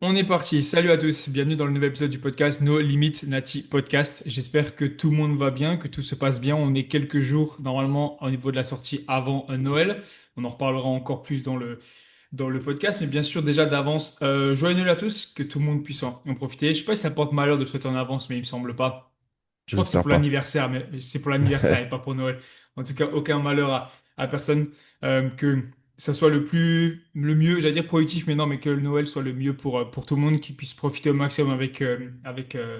On est parti. Salut à tous. Bienvenue dans le nouvel épisode du podcast No Limit Nati Podcast. J'espère que tout le monde va bien, que tout se passe bien. On est quelques jours normalement au niveau de la sortie avant Noël. On en reparlera encore plus dans le podcast. Mais bien sûr, déjà d'avance, joyeux Noël à tous, que tout le monde puisse en profiter. Je sais pas si ça porte malheur de le souhaiter en avance, mais il me semble pas. Je pense que c'est J'espère pour pas. l'anniversaire, mais c'est pour l'anniversaire et pas pour Noël. En tout cas, aucun malheur à personne. Que ça soit le mieux, j'allais dire productif, mais non, mais que le Noël soit le mieux pour tout le monde, qui puisse profiter au maximum avec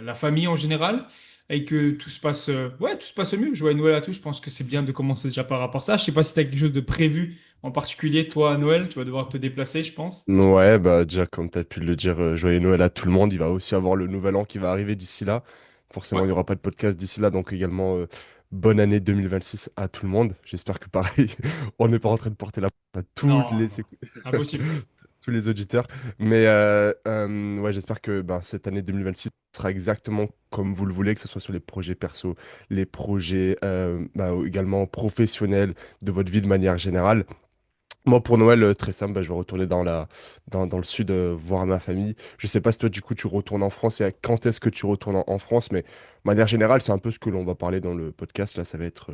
la famille en général, et que tout se passe, ouais, tout se passe au mieux. Joyeux Noël à tous. Je pense que c'est bien de commencer déjà par rapport à ça. Je sais pas si tu as quelque chose de prévu en particulier, toi, à Noël. Tu vas devoir te déplacer, je pense. Ouais, bah déjà, comme tu as pu le dire, joyeux Noël à tout le monde. Il va aussi avoir le nouvel an qui va arriver d'ici là. Forcément, Ouais. il n'y aura pas de podcast d'ici là, donc également bonne année 2026 à tout le monde. J'espère que pareil, on n'est pas en train de porter la faute à Non, non, impossible. tous les auditeurs. Mais ouais, j'espère que cette année 2026 sera exactement comme vous le voulez, que ce soit sur les projets perso, les projets également professionnels de votre vie de manière générale. Moi, pour Noël, très simple, je vais retourner dans le sud voir ma famille. Je sais pas si toi, du coup, tu retournes en France et à quand est-ce que tu retournes en France, mais de manière générale, c'est un peu ce que l'on va parler dans le podcast. Là, ça va être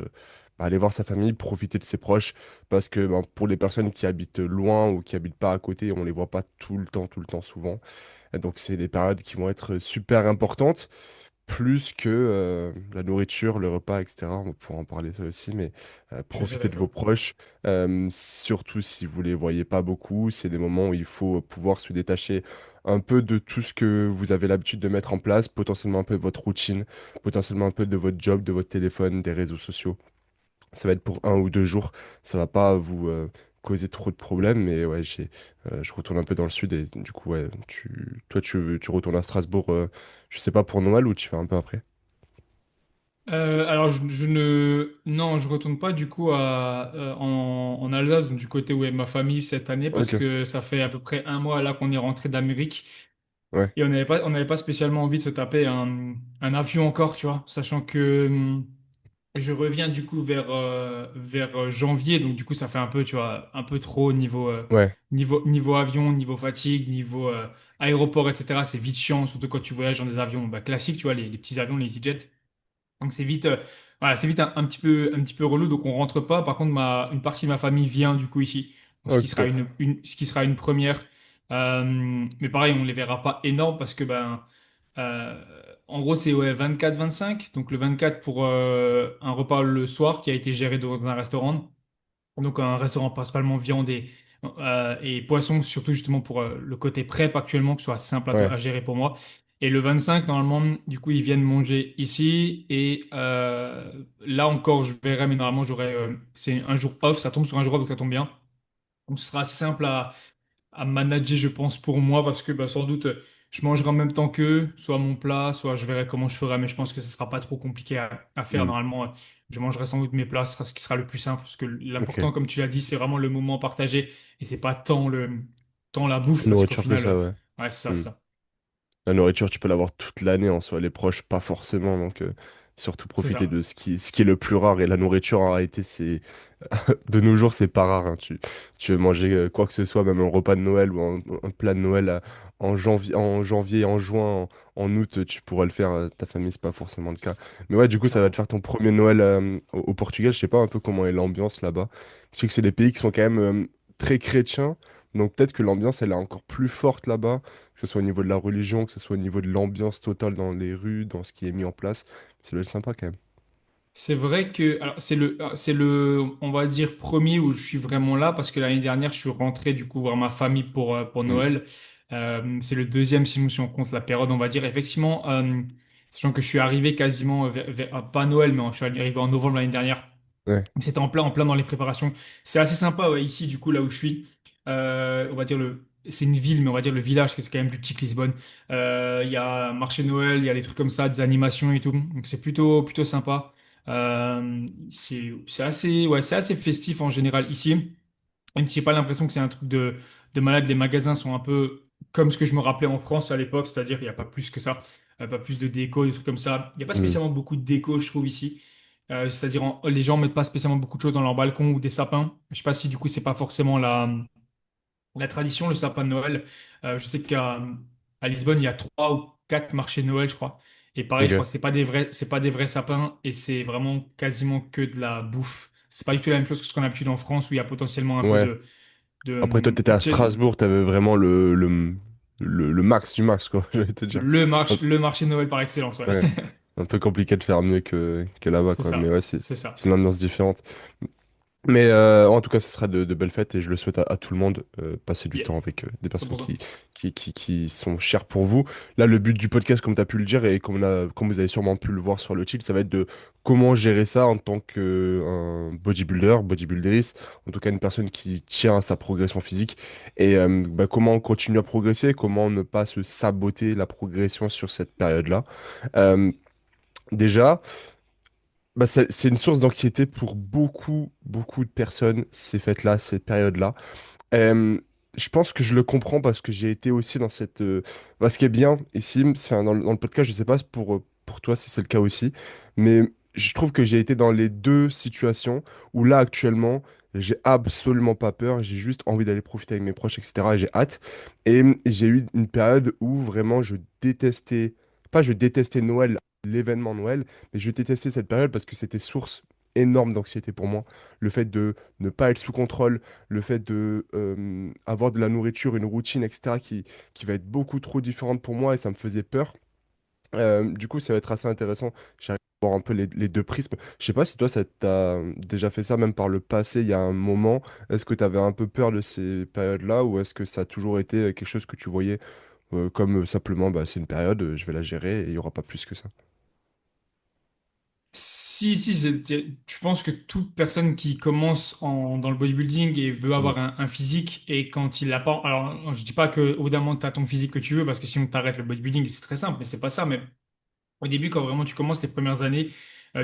aller voir sa famille, profiter de ses proches, parce que pour les personnes qui habitent loin ou qui habitent pas à côté, on les voit pas tout le temps, souvent. Et donc, c'est des périodes qui vont être super importantes plus que la nourriture, le repas, etc. On pourra en parler ça aussi, mais Je suis assez profitez de vos d'accord. proches, surtout si vous les voyez pas beaucoup. C'est des moments où il faut pouvoir se détacher un peu de tout ce que vous avez l'habitude de mettre en place, potentiellement un peu de votre routine, potentiellement un peu de votre job, de votre téléphone, des réseaux sociaux. Ça va être pour 1 ou 2 jours. Ça va pas vous causer trop de problèmes, mais ouais, je retourne un peu dans le sud et du coup, ouais, toi, tu retournes à Strasbourg, je sais pas pour Noël ou tu fais un peu après? Alors, non, je retourne pas du coup en Alsace, donc du côté où est ma famille cette année, parce Ok, que ça fait à peu près un mois là qu'on est rentré d'Amérique ouais, et on n'avait pas spécialement envie de se taper un avion encore, tu vois, sachant que je reviens du coup vers janvier, donc du coup ça fait un peu, tu vois, un peu trop ouais, niveau avion, niveau fatigue, niveau aéroport, etc. C'est vite chiant, surtout quand tu voyages dans des avions classiques, tu vois, les petits avions, les EasyJet. Donc c'est vite, voilà, c'est vite un petit peu relou. Donc on rentre pas. Par contre, une partie de ma famille vient du coup ici. Donc, ce qui ok, sera top. une première. Mais pareil, on les verra pas énormes parce que euh, en gros c'est ouais, 24-25. Donc le 24 pour un repas le soir qui a été géré dans un restaurant. Donc un restaurant principalement viande et poisson, surtout justement pour le côté prep actuellement, que ce soit simple à Ouais, gérer pour moi. Et le 25, normalement, du coup, ils viennent manger ici. Et là encore, je verrai, mais normalement, c'est un jour off, ça tombe sur un jour off, donc ça tombe bien. Donc ce sera assez simple à manager, je pense, pour moi, parce que sans doute, je mangerai en même temps qu'eux, soit mon plat, soit je verrai comment je ferai, mais je pense que ce sera pas trop compliqué à faire. hmm, Normalement, je mangerai sans doute mes plats, ce sera ce qui sera le plus simple, parce que ok. l'important, comme tu l'as dit, c'est vraiment le moment partagé, et c'est pas tant la bouffe, La parce qu'au nourriture que final, ça, ouais. ouais, c'est ça, Hmm. c'est ça. La nourriture, tu peux l'avoir toute l'année en soi, les proches, pas forcément, donc surtout C'est profiter ça. de ce qui est le plus rare. Et la nourriture, en réalité, de nos jours, c'est pas rare, hein. Tu veux manger quoi que ce soit, même un repas de Noël ou un plat de Noël en janvier, en juin, en août, tu pourras le faire. Ta famille, c'est pas forcément le cas. Mais ouais, du coup, ça va te Clairement. faire ton premier Noël au Portugal. Je sais pas un peu comment est l'ambiance là-bas. Je sais que c'est des pays qui sont quand même très chrétiens. Donc peut-être que l'ambiance, elle est encore plus forte là-bas, que ce soit au niveau de la religion, que ce soit au niveau de l'ambiance totale dans les rues, dans ce qui est mis en place. Ça doit être sympa quand même. C'est vrai que alors, on va dire, premier où je suis vraiment là, parce que l'année dernière, je suis rentré du coup voir ma famille pour Mm. Noël. C'est le deuxième, sinon, si on compte la période, on va dire. Effectivement, sachant que je suis arrivé quasiment, pas Noël, mais je suis arrivé en novembre l'année dernière. Ouais, C'était en plein dans les préparations. C'est assez sympa, ouais, ici, du coup, là où je suis. On va dire c'est une ville, mais on va dire le village, que c'est quand même plus petit que Lisbonne. Il y a un marché de Noël, il y a des trucs comme ça, des animations et tout. Donc c'est plutôt sympa. C'est assez, ouais, c'est assez festif en général ici. Même si j'ai pas l'impression que c'est un truc de malade. Les magasins sont un peu comme ce que je me rappelais en France à l'époque, c'est-à-dire il n'y a pas plus que ça. Pas plus de déco, des trucs comme ça. Il n'y a pas Mm. spécialement beaucoup de déco, je trouve, ici. C'est-à-dire les gens mettent pas spécialement beaucoup de choses dans leur balcon ou des sapins. Je sais pas si du coup c'est pas forcément la tradition, le sapin de Noël. Je sais qu'à à Lisbonne, il y a 3 ou 4 marchés de Noël, je crois. Et pareil, je crois Ok. que c'est pas des vrais sapins et c'est vraiment quasiment que de la bouffe. C'est pas du tout la même chose que ce qu'on a l'habitude en France où il y a potentiellement un peu Ouais. Après, toi, t'étais à tu sais, Strasbourg, t'avais vraiment le max du max, quoi, j'allais te dire. Un, le marché de Noël par excellence, ouais. ouais. Un peu compliqué de faire mieux que là-bas, C'est quoi. Mais ouais, ça, c'est c'est ça. une ambiance différente. Mais en tout cas, ce sera de belles fêtes et je le souhaite à tout le monde. Passer du Yeah, temps avec des personnes 100%. qui sont chères pour vous. Là, le but du podcast, comme tu as pu le dire et comme vous avez sûrement pu le voir sur le chill, ça va être de comment gérer ça en tant qu'un bodybuilder, bodybuilderis, en tout cas une personne qui tient à sa progression physique et bah, comment continuer à progresser, comment ne pas se saboter la progression sur cette période-là. Euh, Déjà. Bah, c'est une source d'anxiété pour beaucoup, beaucoup de personnes, ces fêtes-là, ces périodes-là. Euh, je pense que je le comprends parce que j'ai été aussi dans cette... bah, ce qui est bien ici, enfin, dans le podcast, je sais pas pour toi si c'est le cas aussi, mais je trouve que j'ai été dans les deux situations où là, actuellement, j'ai absolument pas peur, j'ai juste envie d'aller profiter avec mes proches, etc. Et j'ai hâte. Et j'ai eu une période où vraiment je détestais, pas je détestais Noël, l'événement Noël, mais je détestais cette période parce que c'était source énorme d'anxiété pour moi. Le fait de ne pas être sous contrôle, le fait de avoir de la nourriture, une routine, etc., qui va être beaucoup trop différente pour moi et ça me faisait peur. Du coup, ça va être assez intéressant. J'arrive à voir un peu les deux prismes. Je sais pas si toi, ça t'a déjà fait ça, même par le passé, il y a un moment. Est-ce que tu avais un peu peur de ces périodes-là ou est-ce que ça a toujours été quelque chose que tu voyais comme simplement, bah, c'est une période, je vais la gérer et il n'y aura pas plus que ça? Si, tu penses que toute personne qui commence dans le bodybuilding et veut Mm, avoir un physique et quand il l'a pas, alors je dis pas que au bout d'un moment tu as ton physique que tu veux parce que sinon tu arrêtes le bodybuilding et c'est très simple, mais c'est pas ça. Mais au début, quand vraiment tu commences les premières années,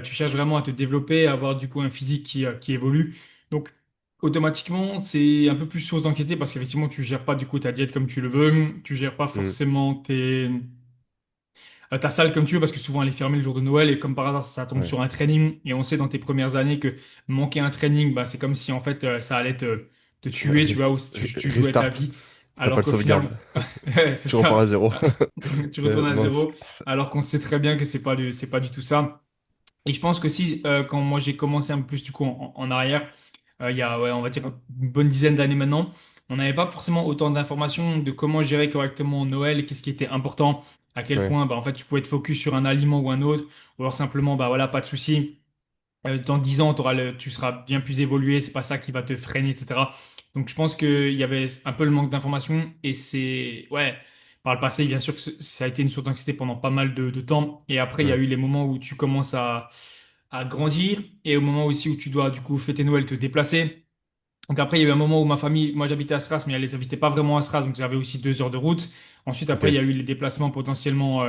tu cherches vraiment à te développer, à avoir du coup un physique qui évolue. Donc automatiquement, c'est un peu plus source d'anxiété parce qu'effectivement tu gères pas du coup ta diète comme tu le veux, tu gères pas mm, forcément ta salle comme tu veux parce que souvent elle est fermée le jour de Noël et comme par hasard ça tombe ouais. sur un training et on sait dans tes premières années que manquer un training bah, c'est comme si en fait ça allait te tuer tu vois ou si tu jouais ta Restart. vie T'as pas alors de qu'au final sauvegarde. c'est Tu repars ça. à zéro. Tu retournes à Mince. zéro alors qu'on sait très bien que c'est pas du tout ça et je pense que si quand moi j'ai commencé un peu plus du coup en arrière il y a ouais, on va dire une bonne dizaine d'années maintenant. On n'avait pas forcément autant d'informations de comment gérer correctement Noël et qu'est-ce qui était important, à quel Ouais. point bah, en fait, tu pouvais te focus sur un aliment ou un autre, ou alors simplement, bah, voilà, pas de souci. Dans 10 ans, tu seras bien plus évolué, c'est pas ça qui va te freiner, etc. Donc je pense qu'il y avait un peu le manque d'informations et c'est, ouais, par le passé, bien sûr que ça a été une source d'anxiété pendant pas mal de temps. Et après, il y a Ouais. eu les moments où tu commences à grandir et au moment aussi où tu dois du coup fêter Noël, te déplacer. Donc après, il y a eu un moment où ma famille, moi j'habitais à Stras, mais elle les habitait pas vraiment à Stras, donc j'avais aussi 2 heures de route. Ensuite, Ok. après, il y a eu les déplacements potentiellement.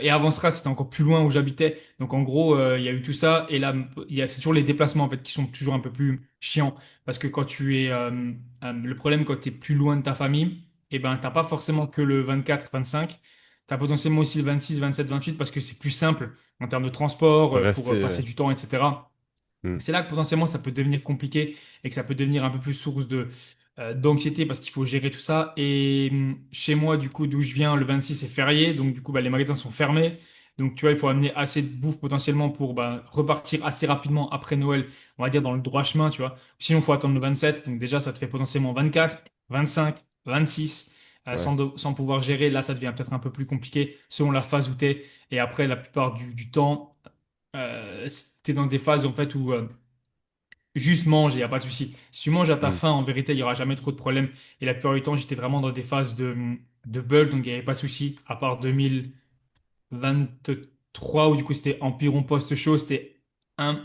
Et avant Stras, c'était encore plus loin où j'habitais. Donc en gros, il y a eu tout ça. Et là, c'est toujours les déplacements en fait qui sont toujours un peu plus chiants. Parce que quand tu es. Le problème, quand tu es plus loin de ta famille, eh ben, t'as pas forcément que le 24, 25. Tu as potentiellement aussi le 26, 27, 28 parce que c'est plus simple en termes de transport, pour Rester. passer Ouais. du temps, etc. Mm. C'est là que potentiellement ça peut devenir compliqué et que ça peut devenir un peu plus source d'anxiété parce qu'il faut gérer tout ça. Et chez moi, du coup, d'où je viens, le 26 c'est férié, donc du coup, bah, les magasins sont fermés. Donc tu vois, il faut amener assez de bouffe potentiellement pour bah, repartir assez rapidement après Noël, on va dire dans le droit chemin, tu vois. Sinon, il faut attendre le 27, donc déjà ça te fait potentiellement 24, 25, 26, Ouais. sans pouvoir gérer. Là, ça devient peut-être un peu plus compliqué selon la phase où tu es. Et après, la plupart du temps, t'es dans des phases en fait où juste mange, il n'y a pas de souci. Si tu manges à ta Mm. faim, en vérité, il n'y aura jamais trop de problèmes. Et la plupart du temps, j'étais vraiment dans des phases de bulk, donc il n'y avait pas de souci. À part 2023, où du coup c'était Empiron post-show, c'était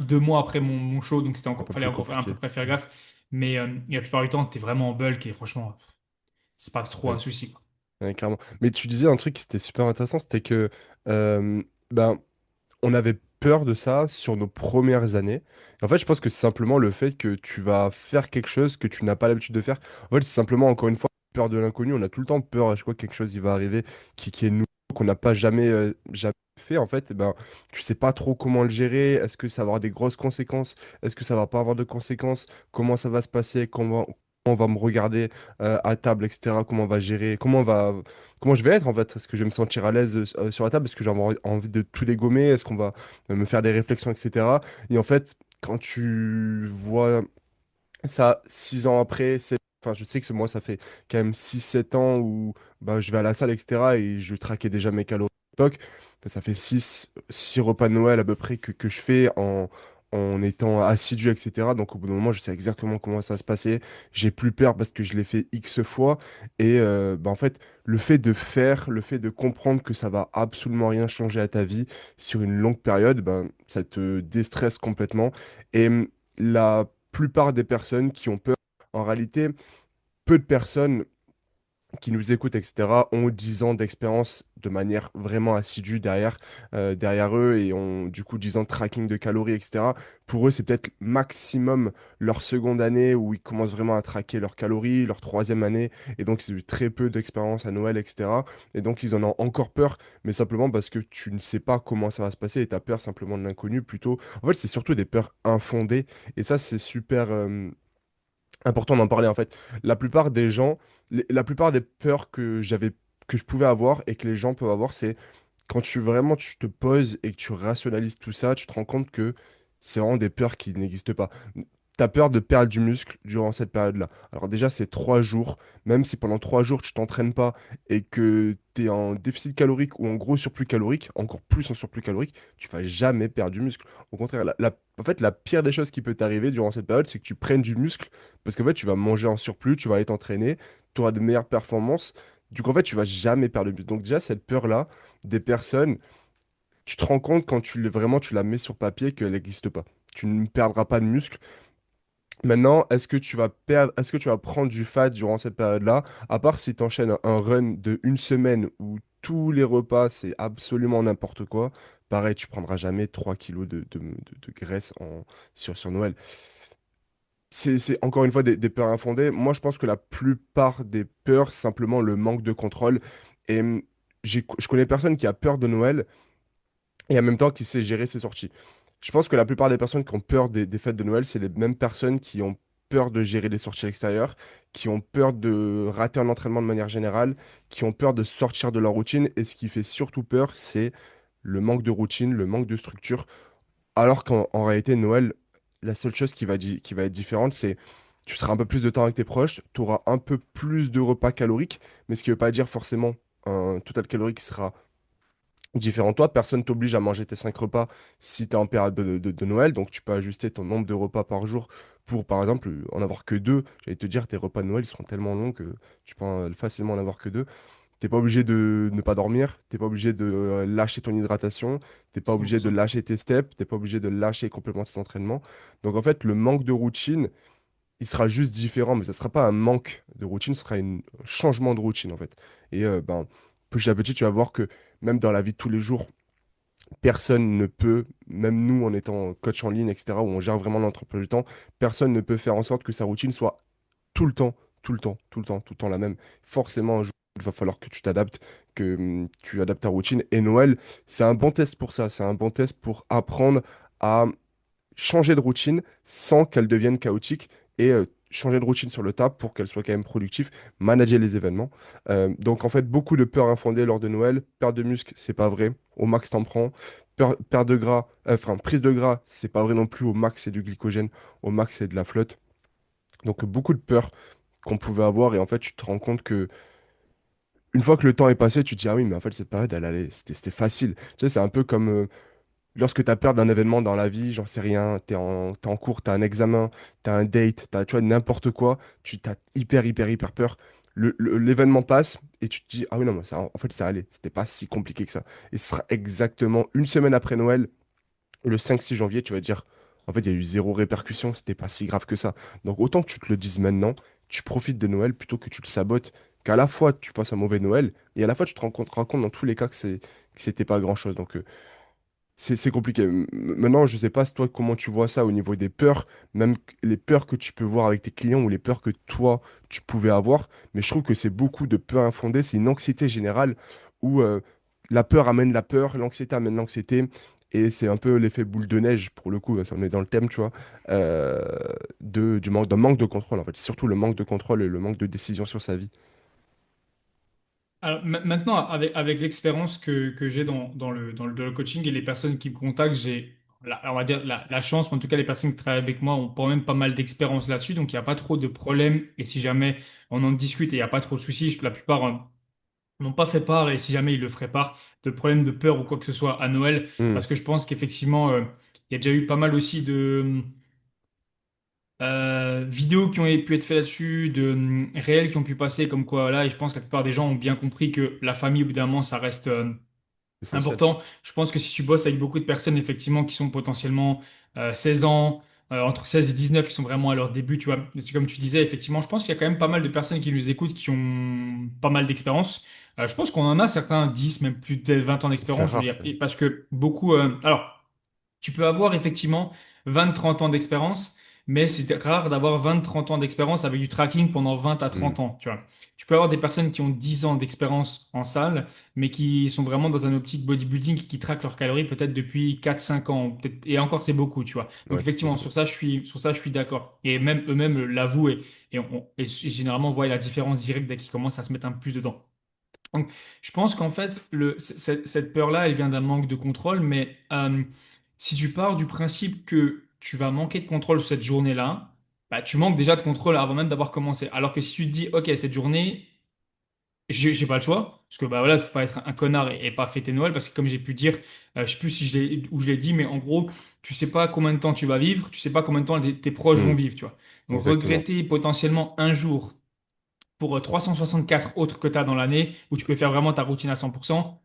2 mois après mon show, donc Un peu fallait plus encore un peu compliqué. près faire gaffe. Mais la plupart du temps, tu es vraiment en bulk et franchement, c'est pas trop un Ouais. souci, quoi. Ouais, clairement. Mais tu disais un truc qui était super intéressant, c'était que ben, on avait peur de ça sur nos premières années. En fait, je pense que c'est simplement le fait que tu vas faire quelque chose que tu n'as pas l'habitude de faire. En fait, c'est simplement, encore une fois, peur de l'inconnu. On a tout le temps peur à chaque fois que quelque chose il va arriver qui est nouveau, qu'on n'a pas jamais fait. En fait, eh ben, tu sais pas trop comment le gérer. Est-ce que ça va avoir des grosses conséquences? Est-ce que ça va pas avoir de conséquences? Comment ça va se passer? Comment... on va me regarder à table, etc. Comment on va gérer, comment je vais être en fait. Est-ce que je vais me sentir à l'aise sur la table? Est-ce que j'ai envie de tout dégommer? Est-ce qu'on va me faire des réflexions, etc. Et en fait, quand tu vois ça 6 ans après, enfin, je sais que moi, ça fait quand même 6 7 ans où bah, je vais à la salle, etc. et je traquais déjà mes calories à l'époque. Bah, ça fait six repas de Noël à peu près que je fais en étant assidu, etc. Donc au bout d'un moment, je sais exactement comment ça va se passer. J'ai plus peur parce que je l'ai fait X fois. Et bah, en fait, le fait de comprendre que ça va absolument rien changer à ta vie sur une longue période, ben, ça te déstresse complètement. Et la plupart des personnes qui ont peur, en réalité, peu de personnes qui nous écoutent, etc., ont 10 ans d'expérience de manière vraiment assidue derrière eux et ont du coup 10 ans de tracking de calories, etc. Pour eux, c'est peut-être maximum leur seconde année où ils commencent vraiment à traquer leurs calories, leur troisième année, et donc ils ont eu très peu d'expérience à Noël, etc. Et donc ils en ont encore peur, mais simplement parce que tu ne sais pas comment ça va se passer et tu as peur simplement de l'inconnu plutôt. En fait, c'est surtout des peurs infondées, et ça, c'est super important d'en parler en fait. La plupart des gens, la plupart des peurs que je pouvais avoir et que les gens peuvent avoir, c'est quand tu te poses et que tu rationalises tout ça, tu te rends compte que c'est vraiment des peurs qui n'existent pas. T'as peur de perdre du muscle durant cette période-là. Alors déjà, c'est 3 jours. Même si pendant 3 jours, tu t'entraînes pas et que tu es en déficit calorique ou en gros surplus calorique, encore plus en surplus calorique, tu vas jamais perdre du muscle. Au contraire, en fait, la pire des choses qui peut t'arriver durant cette période, c'est que tu prennes du muscle parce qu'en fait, tu vas manger en surplus, tu vas aller t'entraîner, tu auras de meilleures performances. Du coup, en fait, tu vas jamais perdre de muscle. Donc déjà, cette peur-là des personnes, tu te rends compte quand vraiment tu la mets sur papier qu'elle n'existe pas. Tu ne perdras pas de muscle. Maintenant, est-ce que tu vas prendre du fat durant cette période-là? À part si tu enchaînes un run de une semaine où tous les repas, c'est absolument n'importe quoi. Pareil, tu prendras jamais 3 kilos de graisse sur Noël. C'est encore une fois des peurs infondées. Moi, je pense que la plupart des peurs, c'est simplement le manque de contrôle. Et je connais personne qui a peur de Noël et en même temps qui sait gérer ses sorties. Je pense que la plupart des personnes qui ont peur des fêtes de Noël, c'est les mêmes personnes qui ont peur de gérer les sorties extérieures, qui ont peur de rater un entraînement de manière générale, qui ont peur de sortir de leur routine. Et ce qui fait surtout peur, c'est le manque de routine, le manque de structure. Alors qu'en réalité, Noël, la seule chose qui va être différente, c'est tu seras un peu plus de temps avec tes proches, tu auras un peu plus de repas caloriques, mais ce qui ne veut pas dire forcément un total calorique qui sera différent. Toi, personne t'oblige à manger tes 5 repas si tu es en période de Noël. Donc, tu peux ajuster ton nombre de repas par jour pour, par exemple, en avoir que deux. J'allais te dire, tes repas de Noël, ils seront tellement longs que tu peux facilement en avoir que deux. T'es pas obligé de ne pas dormir, t'es pas obligé de lâcher ton hydratation, t'es pas obligé de 100%. lâcher tes steps, t'es pas obligé de lâcher complètement tes entraînements. Donc, en fait, le manque de routine, il sera juste différent, mais ça sera pas un manque de routine, ce sera un changement de routine, en fait. Et ben, petit à petit, tu vas voir que même dans la vie de tous les jours, personne ne peut, même nous en étant coach en ligne, etc., où on gère vraiment l'entreprise du temps, personne ne peut faire en sorte que sa routine soit tout le temps, tout le temps, tout le temps, tout le temps la même. Forcément, un jour, il va falloir que tu t'adaptes, que tu adaptes ta routine. Et Noël, c'est un bon test pour ça. C'est un bon test pour apprendre à changer de routine sans qu'elle devienne chaotique et changer de routine sur le tas pour qu'elle soit quand même productive, manager les événements. Donc en fait, beaucoup de peurs infondées lors de Noël. Perte de muscle, c'est pas vrai. Au max, t'en prends. Perte de gras, enfin prise de gras, c'est pas vrai non plus. Au max, c'est du glycogène. Au max, c'est de la flotte. Donc beaucoup de peurs qu'on pouvait avoir et en fait, tu te rends compte que une fois que le temps est passé, tu te dis ah oui, mais en fait cette période, c'était facile. Tu sais, c'est un peu comme lorsque tu as peur d'un événement dans la vie, j'en sais rien, t'es en cours, t'as un examen, t'as un date, tu vois, n'importe quoi, tu t'as hyper, hyper, hyper peur. L'événement passe et tu te dis, ah oui, non, mais ça, en fait, ça allait, c'était pas si compliqué que ça. Et ce sera exactement une semaine après Noël, le 5-6 janvier, tu vas dire, en fait, il y a eu zéro répercussion, c'était pas si grave que ça. Donc autant que tu te le dises maintenant, tu profites de Noël plutôt que tu le sabotes, qu'à la fois tu passes un mauvais Noël et à la fois tu te rends compte dans tous les cas que c'était pas grand-chose. Donc c'est compliqué. Maintenant, je sais pas toi comment tu vois ça au niveau des peurs, même les peurs que tu peux voir avec tes clients ou les peurs que toi tu pouvais avoir, mais je trouve que c'est beaucoup de peurs infondées, c'est une anxiété générale où la peur amène la peur, l'anxiété amène l'anxiété Et c'est un peu l'effet boule de neige, pour le coup, ça, on est dans le thème, tu vois, euh, d'un manque de contrôle, en fait. C'est surtout le manque de contrôle et le manque de décision sur sa vie. Alors, maintenant, avec l'expérience que j'ai dans le coaching et les personnes qui me contactent, j'ai, on va dire, la chance, mais en tout cas, les personnes qui travaillent avec moi ont quand même pas mal d'expérience là-dessus, donc il n'y a pas trop de problèmes. Et si jamais on en discute et il n'y a pas trop de soucis, la plupart n'ont pas fait part, et si jamais ils le feraient part, de problèmes de peur ou quoi que ce soit à Noël, Hmm, parce que je pense qu'effectivement, il y a déjà eu pas mal aussi de vidéos qui ont pu être faites là-dessus, de réels qui ont pu passer, comme quoi là, et je pense que la plupart des gens ont bien compris que la famille, au bout d'un moment, ça reste essentiel. important. Je pense que si tu bosses avec beaucoup de personnes, effectivement, qui sont potentiellement 16 ans, entre 16 et 19, qui sont vraiment à leur début, tu vois. Et c'est comme tu disais, effectivement, je pense qu'il y a quand même pas mal de personnes qui nous écoutent qui ont pas mal d'expérience. Je pense qu'on en a certains 10, même plus de 20 ans C'est d'expérience, je veux rare, dire. quand Et même. parce que beaucoup... alors, tu peux avoir effectivement 20-30 ans d'expérience, mais c'est rare d'avoir 20-30 ans d'expérience avec du tracking pendant 20 à Hmm, 30 ans, tu vois. Tu peux avoir des personnes qui ont 10 ans d'expérience en salle, mais qui sont vraiment dans un optique bodybuilding et qui traquent leurs calories peut-être depuis 4-5 ans, peut-être, et encore c'est beaucoup, tu vois. Donc ouais, c'est effectivement, beaucoup. sur ça, je suis d'accord. Et même eux-mêmes l'avouent et généralement voient la différence directe dès qu'ils commencent à se mettre un peu plus dedans. Donc, je pense qu'en fait, cette peur-là, elle vient d'un manque de contrôle, mais si tu pars du principe que tu vas manquer de contrôle cette journée-là, bah, tu manques déjà de contrôle avant même d'avoir commencé. Alors que si tu te dis, OK, cette journée, j'ai pas le choix, parce que bah voilà, faut pas être un connard et pas fêter Noël, parce que comme j'ai pu dire, je sais plus si je l'ai dit, mais en gros, tu sais pas combien de temps tu vas vivre, tu sais pas combien de temps tes proches Hmm, vont vivre, tu vois. Donc exactement. regretter potentiellement un jour pour 364 autres que tu as dans l'année, où tu peux faire vraiment ta routine à 100%,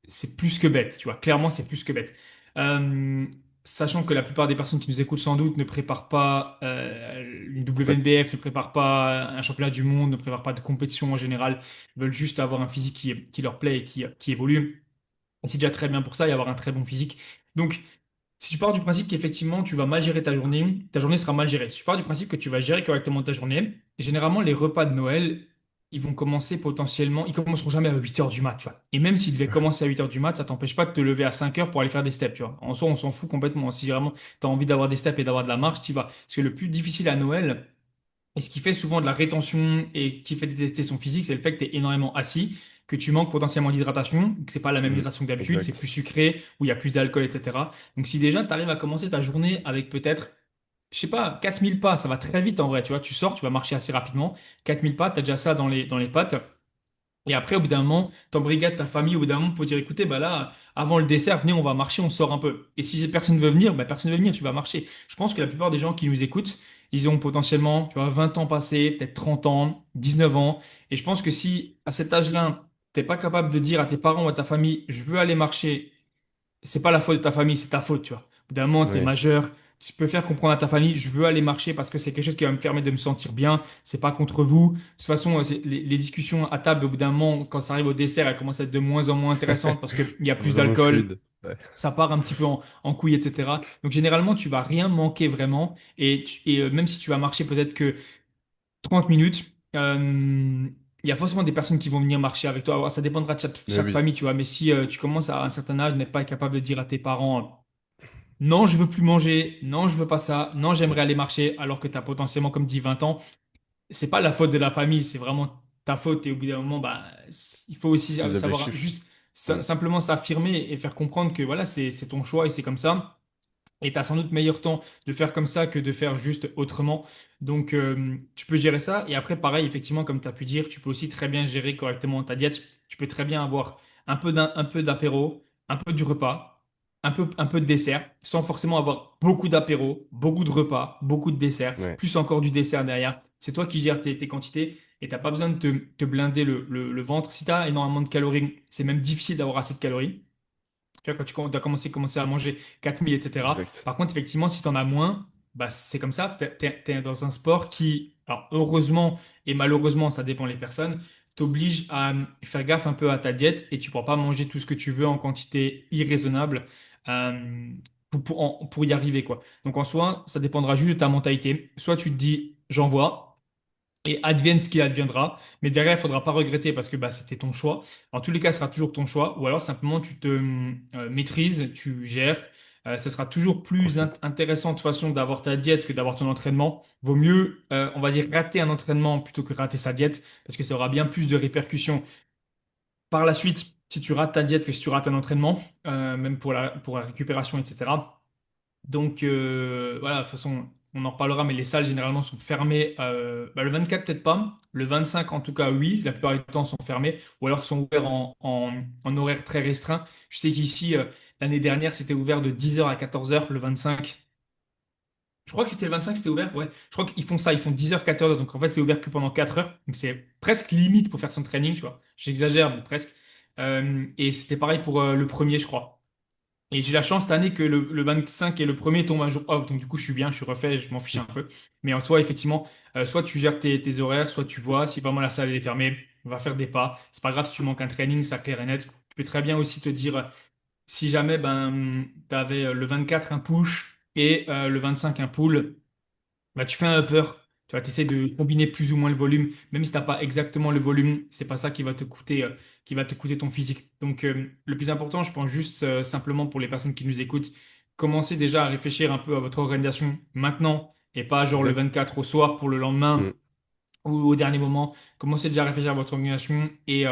c'est plus que bête, tu vois. Clairement, c'est plus que bête. Euh, Sachant que la plupart des personnes qui nous écoutent sans doute ne préparent pas une Pas de- WNBF, ne préparent pas un championnat du monde, ne préparent pas de compétition en général, veulent juste avoir un physique qui leur plaît et qui évolue. Et c'est déjà très bien pour ça et avoir un très bon physique. Donc, si tu pars du principe qu'effectivement tu vas mal gérer ta journée sera mal gérée. Si tu pars du principe que tu vas gérer correctement ta journée, généralement les repas de Noël, ils vont commencer potentiellement, ils commenceront jamais à 8 heures du mat, tu vois. Et même s'ils devaient commencer à 8 heures du mat, ça t'empêche pas de te lever à 5 heures pour aller faire des steps, tu vois. En soi, on s'en fout complètement. Si vraiment tu as envie d'avoir des steps et d'avoir de la marche, tu y vas. Parce que le plus difficile à Noël, et ce qui fait souvent de la rétention et qui fait détester son physique, c'est le fait que tu es énormément assis, que tu manques potentiellement d'hydratation, que c'est pas la même Hmm, hydratation que d'habitude, c'est plus exact. sucré, où il y a plus d'alcool, etc. Donc si déjà tu arrives à commencer ta journée avec peut-être, je sais pas, 4000 pas, ça va très vite en vrai, tu vois, tu sors, tu vas marcher assez rapidement, 4000 pas, tu as déjà ça dans les pattes. Et après, au bout d'un moment, t'embrigades ta famille, au bout d'un moment, pour dire, écoutez, bah là, avant le dessert, venez, on va marcher, on sort un peu. Et si personne ne veut venir, bah personne ne veut venir, tu vas marcher. Je pense que la plupart des gens qui nous écoutent, ils ont potentiellement, tu vois, 20 ans passés, peut-être 30 ans, 19 ans. Et je pense que si, à cet âge-là, t'es pas capable de dire à tes parents ou à ta famille, je veux aller marcher, c'est pas la faute de ta famille, c'est ta faute, tu vois. Au bout d'un moment, t'es Ouais, majeur, tu peux faire comprendre à ta famille, je veux aller marcher parce que c'est quelque chose qui va me permettre de me sentir bien, c'est pas contre vous. De toute façon, les discussions à table, au bout d'un moment, quand ça arrive au dessert, elles commencent à être de moins en moins intéressantes parce qu'il y a plus vraiment d'alcool, fluide. Ouais. ça part un petit peu en couille, etc. Donc généralement, tu vas rien manquer vraiment. Et même si tu vas marcher peut-être que 30 minutes. Il y a forcément des personnes qui vont venir marcher avec toi. Alors, ça dépendra de Mais chaque oui, famille, tu vois. Mais si tu commences à un certain âge, n'être pas capable de dire à tes parents, non, je veux plus manger, non, je veux pas ça, non, hmm, j'aimerais aller marcher, alors que tu as potentiellement, comme dit, 20 ans, c'est pas la faute de la famille, c'est vraiment ta faute. Et au bout d'un moment, bah, il faut aussi tes savoir objectifs. juste Hmm, simplement s'affirmer et faire comprendre que voilà, c'est ton choix et c'est comme ça. Et tu as sans doute meilleur temps de faire comme ça que de faire juste autrement. Donc, tu peux gérer ça. Et après, pareil, effectivement, comme tu as pu dire, tu peux aussi très bien gérer correctement ta diète. Tu peux très bien avoir un peu d'apéro, un peu du repas, un peu de dessert, sans forcément avoir beaucoup d'apéro, beaucoup de repas, beaucoup de dessert, ouais, plus encore du dessert derrière. C'est toi qui gères tes quantités et t'as pas besoin de te blinder le ventre. Si tu as énormément de calories, c'est même difficile d'avoir assez de calories. Tu vois, quand tu dois commencer à manger 4000, etc. exact. Par contre, effectivement, si tu en as moins, bah, c'est comme ça. Tu es, dans un sport qui, alors heureusement et malheureusement, ça dépend les personnes, t'oblige à faire gaffe un peu à ta diète et tu ne pourras pas manger tout ce que tu veux en quantité irraisonnable pour y arriver, quoi. Donc en soi, ça dépendra juste de ta mentalité. Soit tu te dis, j'envoie. et advienne ce qui adviendra. Mais derrière, il faudra pas regretter parce que bah, c'était ton choix. En tous les cas, ce sera toujours ton choix. Ou alors simplement, tu te maîtrises, tu gères. Ce sera toujours plus Profite. intéressant de toute façon d'avoir ta diète que d'avoir ton entraînement. Vaut mieux, on va dire, rater un entraînement plutôt que rater sa diète parce que ça aura bien plus de répercussions par la suite si tu rates ta diète que si tu rates un entraînement, même pour la récupération, etc. Donc voilà, de toute façon, on en reparlera, mais les salles généralement sont fermées. Bah, le 24 peut-être pas. Le 25 en tout cas, oui. La plupart du temps sont fermées ou alors sont ouverts en horaire très restreint. Je sais qu'ici, l'année dernière, c'était ouvert de 10h à 14h le 25. Je crois que c'était le 25, c'était ouvert. Ouais, je crois qu'ils font ça, ils font 10h, 14h. Donc en fait, c'est ouvert que pendant 4 heures. Donc c'est presque limite pour faire son training, tu vois. J'exagère, mais presque. Et c'était pareil pour le premier, je crois. Et j'ai la chance cette année que le 25 et le premier tombent un jour off. Donc, du coup, je suis bien, je suis refait, je m'en fiche un peu. Mais en toi, effectivement, soit tu gères tes horaires, soit tu vois si vraiment la salle elle est fermée, on va faire des pas. C'est pas grave si tu manques un training, ça clair et net. Tu peux très bien aussi te dire, si jamais ben, tu avais le 24 un push et le 25 un pull, bah, tu fais un upper. Tu vois, tu essaies de combiner plus ou moins le volume. Même si tu n'as pas exactement le volume, c'est pas ça qui va te coûter ton physique. Donc, le plus important, je pense juste simplement pour les personnes qui nous écoutent, commencez déjà à réfléchir un peu à votre organisation maintenant et pas genre le Exact. 24 au soir pour le Mm. lendemain ou au dernier moment, commencez déjà à réfléchir à votre organisation et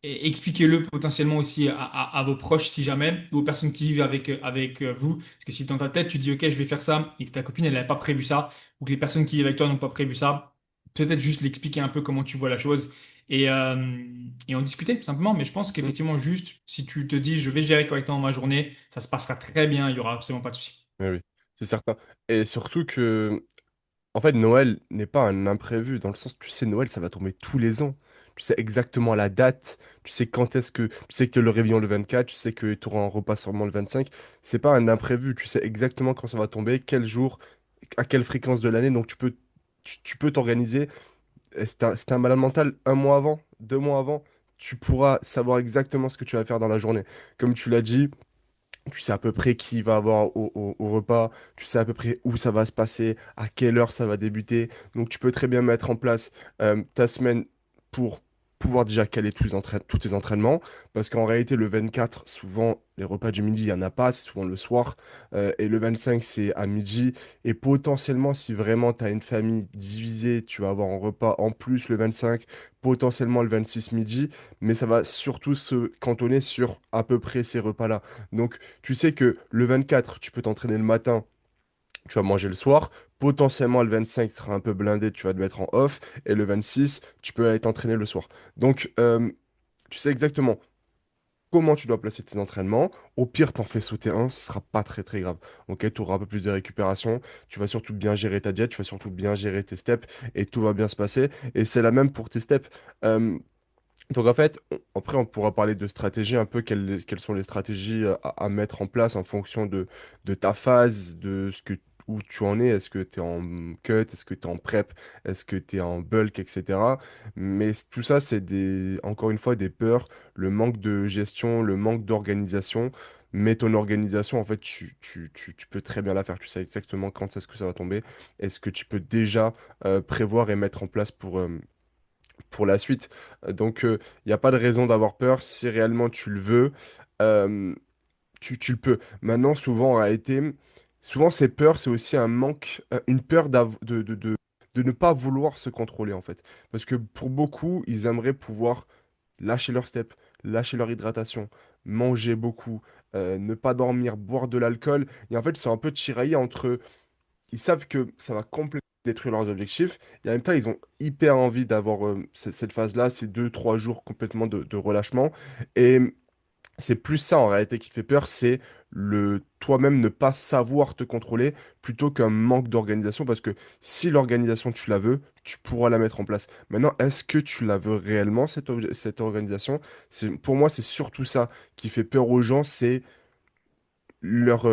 expliquez-le potentiellement aussi à vos proches si jamais, ou aux personnes qui vivent avec vous. Parce que si dans ta tête tu dis ok, je vais faire ça et que ta copine elle n'avait pas prévu ça, ou que les personnes qui vivent avec toi n'ont pas prévu ça, peut-être juste l'expliquer un peu comment tu vois la chose et en discuter tout simplement. Mais je pense Mm. qu'effectivement, juste si tu te dis je vais gérer correctement ma journée, ça se passera très bien, il y aura absolument pas de souci. Oui, oui, c'est certain. Et surtout que, en fait, Noël n'est pas un imprévu, dans le sens, tu sais, Noël, ça va tomber tous les ans. Tu sais exactement la date, tu sais quand est-ce que, tu sais que le réveillon le 24, tu sais que tu auras un repas sûrement le 25. C'est pas un imprévu, tu sais exactement quand ça va tomber, quel jour, à quelle fréquence de l'année, donc tu peux t'organiser. Et si t'es un malade mental, un mois avant, 2 mois avant, tu pourras savoir exactement ce que tu vas faire dans la journée. Comme tu l'as dit, tu sais à peu près qui va avoir au repas, tu sais à peu près où ça va se passer, à quelle heure ça va débuter. Donc tu peux très bien mettre en place ta semaine pour pouvoir déjà caler tous tes entraînements. Parce qu'en réalité, le 24, souvent, les repas du midi, il n'y en a pas, c'est souvent le soir. Et le 25, c'est à midi. Et potentiellement, si vraiment tu as une famille divisée, tu vas avoir un repas en plus le 25, potentiellement le 26 midi. Mais ça va surtout se cantonner sur à peu près ces repas-là. Donc, tu sais que le 24, tu peux t'entraîner le matin, tu vas manger le soir. Potentiellement, le 25 sera un peu blindé, tu vas te mettre en off. Et le 26, tu peux aller t'entraîner le soir. Donc, tu sais exactement comment tu dois placer tes entraînements. Au pire, t'en fais sauter un, ce sera pas très très grave. Ok, tu auras un peu plus de récupération. Tu vas surtout bien gérer ta diète, tu vas surtout bien gérer tes steps et tout va bien se passer. Et c'est la même pour tes steps. Euh, donc en fait, après on pourra parler de stratégie, un peu quelles sont les stratégies à mettre en place en fonction de ta phase, de ce que, où tu en es. Est-ce que tu es en cut, est-ce que tu es en prep, est-ce que tu es en bulk, etc. Mais tout ça, c'est encore une fois des peurs, le manque de gestion, le manque d'organisation. Mais ton organisation, en fait, tu peux très bien la faire. Tu sais exactement quand est-ce que ça va tomber. Est-ce que tu peux déjà prévoir et mettre en place pour la suite. Donc, il n'y a pas de raison d'avoir peur. Si réellement tu le veux, euh, tu le peux. Maintenant, souvent, en réalité, souvent, ces peurs, c'est aussi un manque, une peur de ne pas vouloir se contrôler, en fait. Parce que pour beaucoup, ils aimeraient pouvoir lâcher leur step, lâcher leur hydratation, manger beaucoup, ne pas dormir, boire de l'alcool. Et en fait, ils sont un peu tiraillés entre ils savent que ça va complètement détruire leurs objectifs. Et en même temps, ils ont hyper envie d'avoir cette phase-là, ces 2, 3 jours complètement de relâchement. Et c'est plus ça en réalité qui te fait peur, c'est le toi-même ne pas savoir te contrôler plutôt qu'un manque d'organisation. Parce que si l'organisation, tu la veux, tu pourras la mettre en place. Maintenant, est-ce que tu la veux réellement, cette organisation? Pour moi, c'est surtout ça qui fait peur aux gens, c'est leur,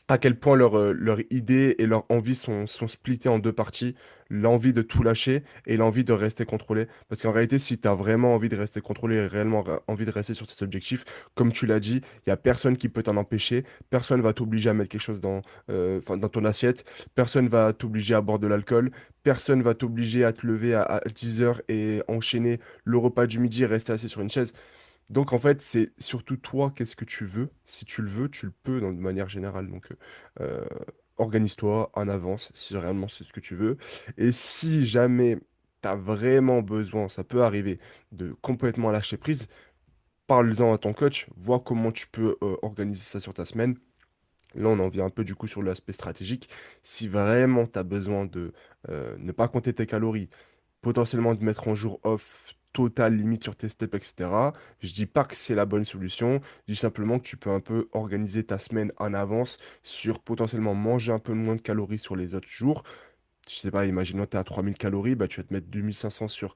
à quel point leur idée et leur envie sont splittées en deux parties, l'envie de tout lâcher et l'envie de rester contrôlé. Parce qu'en réalité, si tu as vraiment envie de rester contrôlé et réellement envie de rester sur tes objectifs, comme tu l'as dit, il n'y a personne qui peut t'en empêcher, personne va t'obliger à mettre quelque chose dans ton assiette, personne va t'obliger à boire de l'alcool, personne va t'obliger à te lever à 10 heures et enchaîner le repas du midi et rester assis sur une chaise. Donc en fait, c'est surtout toi, qu'est-ce que tu veux. Si tu le veux, tu le peux de manière générale. Donc organise-toi en avance si réellement c'est ce que tu veux. Et si jamais tu as vraiment besoin, ça peut arriver, de complètement lâcher prise, parle-en à ton coach, vois comment tu peux organiser ça sur ta semaine. Là, on en vient un peu du coup sur l'aspect stratégique. Si vraiment tu as besoin de ne pas compter tes calories, potentiellement de mettre en jour off total, limite sur tes steps, etc. Je dis pas que c'est la bonne solution, je dis simplement que tu peux un peu organiser ta semaine en avance sur potentiellement manger un peu moins de calories sur les autres jours. Je sais pas, imaginons que tu es à 3000 calories, bah, tu vas te mettre 2500 sur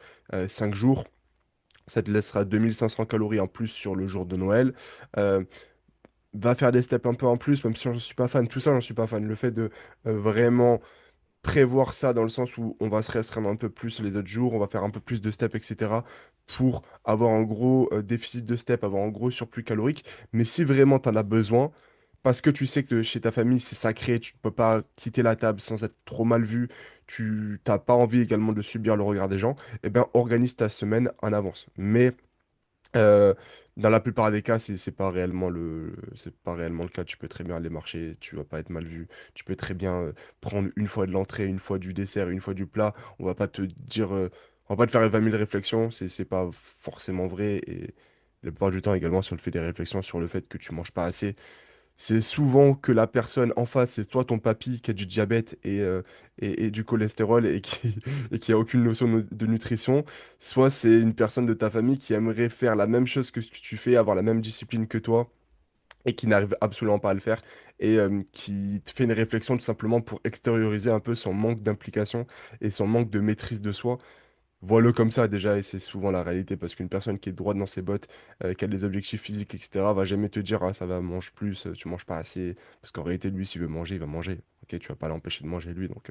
5 jours. Ça te laissera 2500 calories en plus sur le jour de Noël. Euh, Va faire des steps un peu en plus, même si j'en suis pas fan. Tout ça, j'en suis pas fan. Le fait de vraiment prévoir ça dans le sens où on va se restreindre un peu plus les autres jours, on va faire un peu plus de steps, etc. pour avoir un gros déficit de steps, avoir un gros surplus calorique. Mais si vraiment tu en as besoin, parce que tu sais que chez ta famille c'est sacré, tu ne peux pas quitter la table sans être trop mal vu, tu n'as pas envie également de subir le regard des gens, eh bien organise ta semaine en avance. Mais euh, dans la plupart des cas, c'est pas réellement le cas. Tu peux très bien aller marcher, tu vas pas être mal vu. Tu peux très bien prendre une fois de l'entrée, une fois du dessert, une fois du plat. On va pas te dire, on va pas te faire 20 000 réflexions. C'est pas forcément vrai. Et la plupart du temps également, si on te fait des réflexions sur le fait que tu manges pas assez, c'est souvent que la personne en face, c'est toi ton papy qui a du diabète et du cholestérol et qui, et qui a aucune notion de nutrition, soit c'est une personne de ta famille qui aimerait faire la même chose que ce que tu fais, avoir la même discipline que toi et qui n'arrive absolument pas à le faire et qui te fait une réflexion tout simplement pour extérioriser un peu son manque d'implication et son manque de maîtrise de soi. Vois-le comme ça déjà, et c'est souvent la réalité, parce qu'une personne qui est droite dans ses bottes, qui a des objectifs physiques, etc., va jamais te dire, ah ça va, mange plus, tu manges pas assez, parce qu'en réalité, lui, s'il veut manger, il va manger. Ok, tu vas pas l'empêcher de manger, lui, donc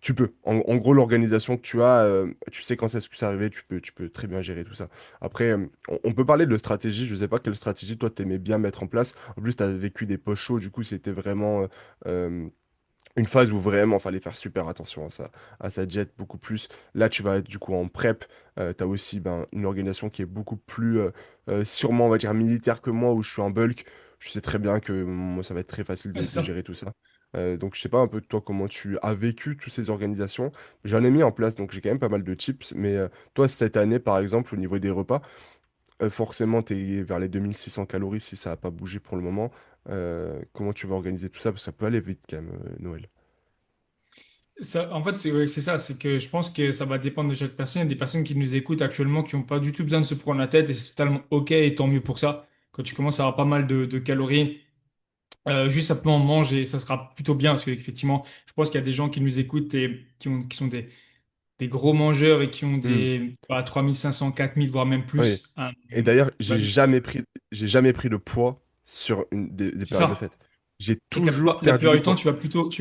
tu peux. En gros, l'organisation que tu as, tu sais quand c'est ce que c'est arrivé, tu peux très bien gérer tout ça. Après, on peut parler de stratégie, je sais pas quelle stratégie toi t'aimais bien mettre en place. En plus, tu as vécu des post chauds, du coup, c'était vraiment une phase où vraiment fallait faire super attention à sa diète beaucoup plus. Là, tu vas être du coup en prep. Tu as aussi ben, une organisation qui est beaucoup plus sûrement, on va dire, militaire que moi, où je suis en bulk. Je sais très bien que moi, ça va être très facile Ouais, de c'est ça. gérer tout ça. Donc, je sais pas un peu toi comment tu as vécu toutes ces organisations. J'en ai mis en place, donc j'ai quand même pas mal de tips. Mais toi, cette année, par exemple, au niveau des repas, forcément, tu es vers les 2600 calories si ça n'a pas bougé pour le moment. Comment tu vas organiser tout ça? Parce que ça peut aller vite quand même, Noël. En fait, c'est ouais, c'est ça, c'est que je pense que ça va dépendre de chaque personne. Il y a des personnes qui nous écoutent actuellement qui n'ont pas du tout besoin de se prendre la tête et c'est totalement OK et tant mieux pour ça. Quand tu commences à avoir pas mal de calories, juste simplement mange et ça sera plutôt bien parce qu'effectivement, je pense qu'il y a des gens qui nous écoutent et qui sont des gros mangeurs et qui ont Hmm. des 3500, 4000, voire même Oui. plus. Hein, Et d'ailleurs, bah, j'ai jamais pris de poids sur des c'est périodes de ça. fête. J'ai C'est que toujours la perdu plupart du du temps, poids. tu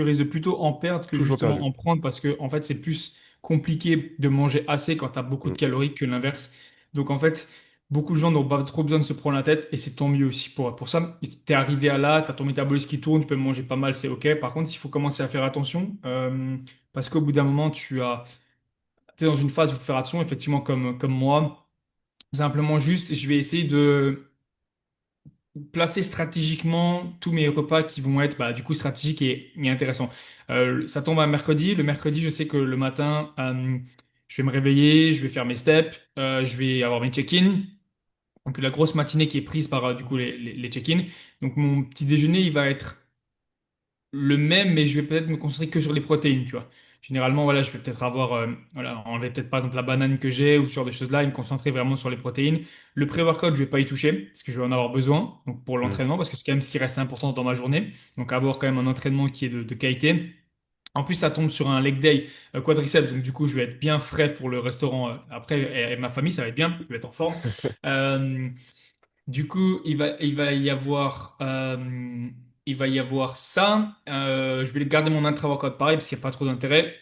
risques de plutôt en perdre que Toujours justement perdu. en prendre parce que en fait, c'est plus compliqué de manger assez quand tu as beaucoup de Hmm. calories que l'inverse. Donc en fait, beaucoup de gens n'ont pas trop besoin de se prendre la tête et c'est tant mieux aussi pour ça. Tu es arrivé à là, tu as ton métabolisme qui tourne, tu peux manger pas mal, c'est OK. Par contre, il faut commencer à faire attention parce qu'au bout d'un moment, es dans une phase où il faut faire attention, effectivement, comme moi. Simplement juste, je vais essayer de placer stratégiquement tous mes repas qui vont être du coup stratégiques et intéressants. Ça tombe un mercredi. Le mercredi, je sais que le matin, je vais me réveiller, je vais faire mes steps, je vais avoir mes check-in. Donc la grosse matinée qui est prise par du coup les check-in. Donc mon petit déjeuner, il va être le même, mais je vais peut-être me concentrer que sur les protéines, tu vois. Généralement, voilà, je vais peut-être avoir, voilà, enlever peut-être par exemple la banane que j'ai ou ce genre de choses-là et me concentrer vraiment sur les protéines. Le pré-workout, je vais pas y toucher parce que je vais en avoir besoin, donc pour Hmm. l'entraînement, parce que c'est quand même ce qui reste important dans ma journée. Donc avoir quand même un entraînement qui est de qualité. En plus, ça tombe sur un leg day quadriceps, donc du coup, je vais être bien frais pour le restaurant après et ma famille, ça va être bien, je vais être en forme. Euh, du coup, il va y avoir. il va y avoir ça. Je vais garder mon intra-workout pareil parce qu'il n'y a pas trop d'intérêt.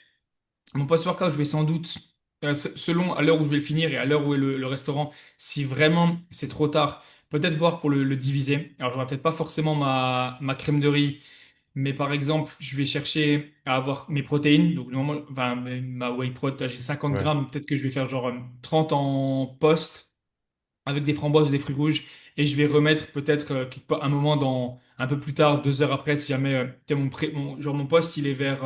Mon post-workout, je vais sans doute, selon à l'heure où je vais le finir et à l'heure où est le restaurant, si vraiment c'est trop tard, peut-être voir pour le diviser. Alors, j'aurai peut-être pas forcément ma crème de riz, mais par exemple, je vais chercher à avoir mes protéines. Donc, normalement, enfin, ma whey prot, j'ai 50 Ouais. grammes. Peut-être que je vais faire genre 30 en post avec des framboises ou des fruits rouges. Et je vais remettre peut-être un moment un peu plus tard, 2 heures après, si jamais tu sais, genre mon post, il est vers